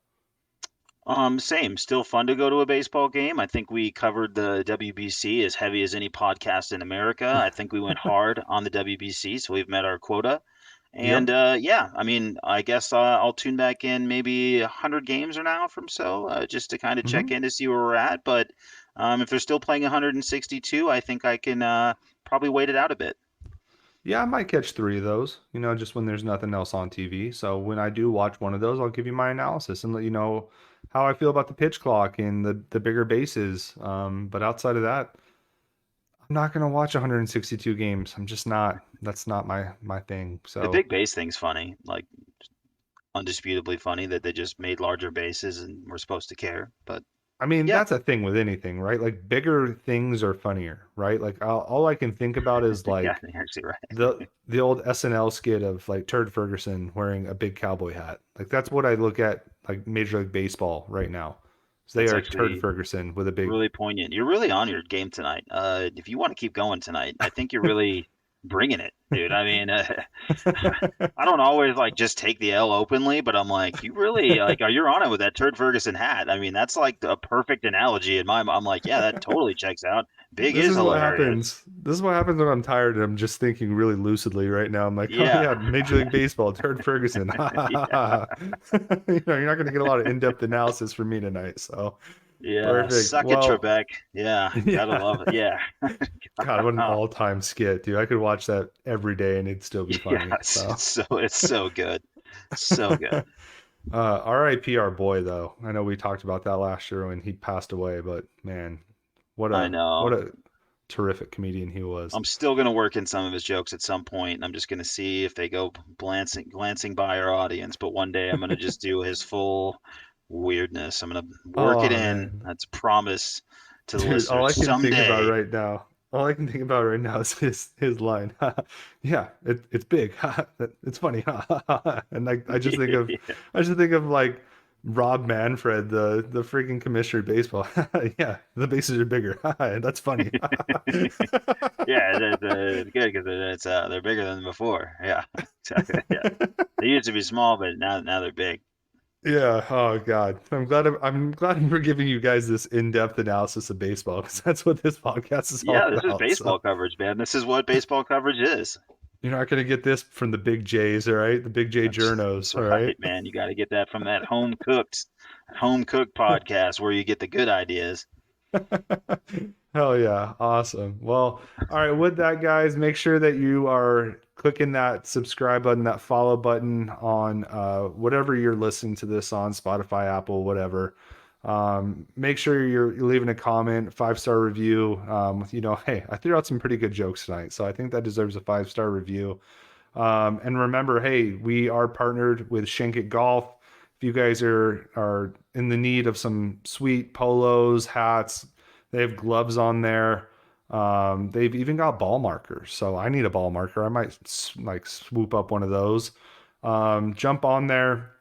[SPEAKER 2] Same. Still fun to go to a baseball game. I think we covered the WBC as heavy as any podcast in America. I think we went hard on the WBC, so we've met our quota. And
[SPEAKER 1] Yep.
[SPEAKER 2] yeah, I mean, I guess I'll tune back in maybe 100 games or now from so, just to kind of check
[SPEAKER 1] Hmm.
[SPEAKER 2] in to see where we're at. But if they're still playing 162, I think I can probably wait it out a bit.
[SPEAKER 1] Yeah, I might catch three of those, just when there's nothing else on TV. So when I do watch one of those, I'll give you my analysis and let you know how I feel about the pitch clock and the bigger bases. But outside of that, I'm not gonna watch 162 games. I'm just not. That's not my thing.
[SPEAKER 2] The
[SPEAKER 1] So
[SPEAKER 2] big base thing's funny, like undisputably funny that they just made larger bases and we're supposed to care. But
[SPEAKER 1] I mean,
[SPEAKER 2] yeah,
[SPEAKER 1] that's a thing with anything, right? Like bigger things are funnier, right? Like all I can think about is
[SPEAKER 2] yeah,
[SPEAKER 1] like
[SPEAKER 2] you're actually right.
[SPEAKER 1] the old SNL skit of like Turd Ferguson wearing a big cowboy hat. Like that's what I look at like Major League Baseball right now. So they
[SPEAKER 2] That's
[SPEAKER 1] are Turd
[SPEAKER 2] actually
[SPEAKER 1] Ferguson with a big.
[SPEAKER 2] really poignant. You're really on your game tonight. If you want to keep going tonight, I think you're really bringing it, dude. I mean, I don't always like just take the L openly, but I'm like, you really like, are you on it with that Turd Ferguson hat? I mean, that's like a perfect analogy in my. I'm like, yeah, that totally checks out. Big
[SPEAKER 1] This
[SPEAKER 2] is
[SPEAKER 1] is what
[SPEAKER 2] hilarious.
[SPEAKER 1] happens. This is what happens when I'm tired and I'm just thinking really lucidly right now. I'm like, oh
[SPEAKER 2] Yeah,
[SPEAKER 1] yeah, Major League Baseball, Turd Ferguson.
[SPEAKER 2] yeah,
[SPEAKER 1] You're not going to get a lot of in-depth analysis from me tonight. So
[SPEAKER 2] yeah.
[SPEAKER 1] perfect.
[SPEAKER 2] Suck it,
[SPEAKER 1] Well,
[SPEAKER 2] Trebek. Yeah, gotta
[SPEAKER 1] yeah.
[SPEAKER 2] love it. Yeah,
[SPEAKER 1] God, what an all-time skit, dude. I could watch that every day and it'd still be funny.
[SPEAKER 2] yes,
[SPEAKER 1] So,
[SPEAKER 2] it's so good, so good.
[SPEAKER 1] RIP our boy though. I know we talked about that last year when he passed away, but man,
[SPEAKER 2] I
[SPEAKER 1] what
[SPEAKER 2] know.
[SPEAKER 1] a terrific comedian he was.
[SPEAKER 2] I'm still gonna work in some of his jokes at some point, and I'm just gonna see if they go glancing by our audience. But one day I'm gonna just do his full weirdness. I'm gonna work it
[SPEAKER 1] Oh
[SPEAKER 2] in.
[SPEAKER 1] man.
[SPEAKER 2] That's a promise to the
[SPEAKER 1] Dude, all
[SPEAKER 2] listeners.
[SPEAKER 1] I can think about
[SPEAKER 2] Someday.
[SPEAKER 1] right now, all I can think about right now is his line. Yeah, it's big. It's funny. And I just think of like Rob Manfred, the freaking commissioner of baseball. Yeah, the bases are bigger. That's funny.
[SPEAKER 2] Yeah, it's good because they're bigger than before. Yeah, exactly. Yeah, they used to be small, but now they're big.
[SPEAKER 1] Yeah. Oh God. I'm glad I'm giving you guys this in-depth analysis of baseball because that's what this podcast is all
[SPEAKER 2] Yeah, this is
[SPEAKER 1] about.
[SPEAKER 2] baseball
[SPEAKER 1] So.
[SPEAKER 2] coverage, man. This is what baseball coverage is.
[SPEAKER 1] You're not going to get this from the big J's, all right? The big J
[SPEAKER 2] That's
[SPEAKER 1] journos, all right?
[SPEAKER 2] right, man. You got to get that from that home cooked podcast where you get the good ideas.
[SPEAKER 1] Hell yeah. Awesome. Well, all right. With that, guys, make sure that you are clicking that subscribe button, that follow button on whatever you're listening to this on, Spotify, Apple, whatever. Make sure you're leaving a comment, 5-star review. Hey, I threw out some pretty good jokes tonight, so I think that deserves a 5-star review. And remember, hey, we are partnered with Shankit Golf. If you guys are in the need of some sweet polos, hats, they have gloves on there. They've even got ball markers, so I need a ball marker. I might like swoop up one of those. Jump on there.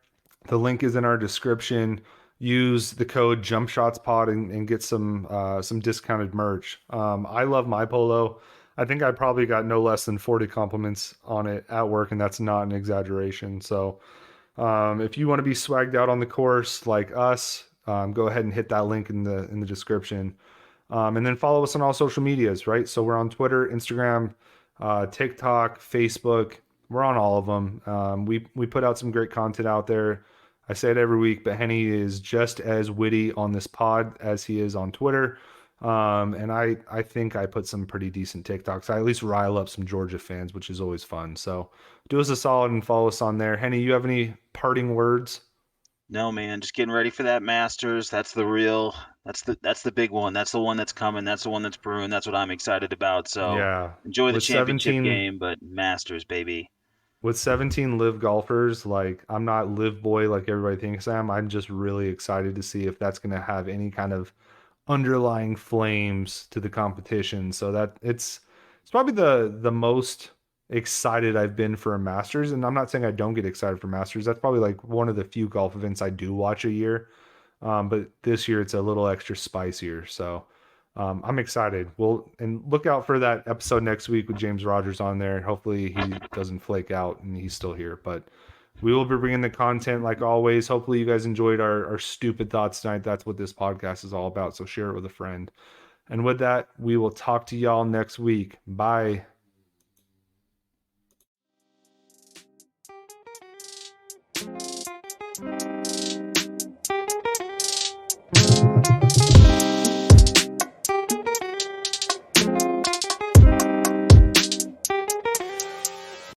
[SPEAKER 1] The link is in our description. Use the code JumpShotsPod and get some discounted merch. I love my polo. I think I probably got no less than 40 compliments on it at work, and that's not an exaggeration. So if you want to be swagged out on the course like us, go ahead and hit that link in the description. And then follow us on all social medias, right? So we're on Twitter, Instagram, TikTok, Facebook. We're on all of them. We put out some great content out there. I say it every week, but Henny is just as witty on this pod as he is on Twitter. And I think I put some pretty decent TikToks. I at least rile up some Georgia fans, which is always fun. So do us a solid and follow us on there. Henny, you have any parting words?
[SPEAKER 2] No, man, just getting ready for that Masters. That's the big one. That's the one that's coming. That's the one that's brewing. That's what I'm excited about. So
[SPEAKER 1] Yeah.
[SPEAKER 2] enjoy the
[SPEAKER 1] With
[SPEAKER 2] championship
[SPEAKER 1] 17
[SPEAKER 2] game, but Masters, baby.
[SPEAKER 1] with 17 live golfers, like I'm not live boy like everybody thinks I am. I'm just really excited to see if that's going to have any kind of underlying flames to the competition. So that it's probably the most excited I've been for a Masters, and I'm not saying I don't get excited for Masters. That's probably like one of the few golf events I do watch a year. But this year it's a little extra spicier. So I'm excited. And look out for that episode next week with James Rogers on there. Hopefully he doesn't flake out and he's still here. But we will be bringing the content like always. Hopefully you guys enjoyed our stupid thoughts tonight. That's what this podcast is all about. So share it with a friend. And with that, we will talk to y'all next week. Bye.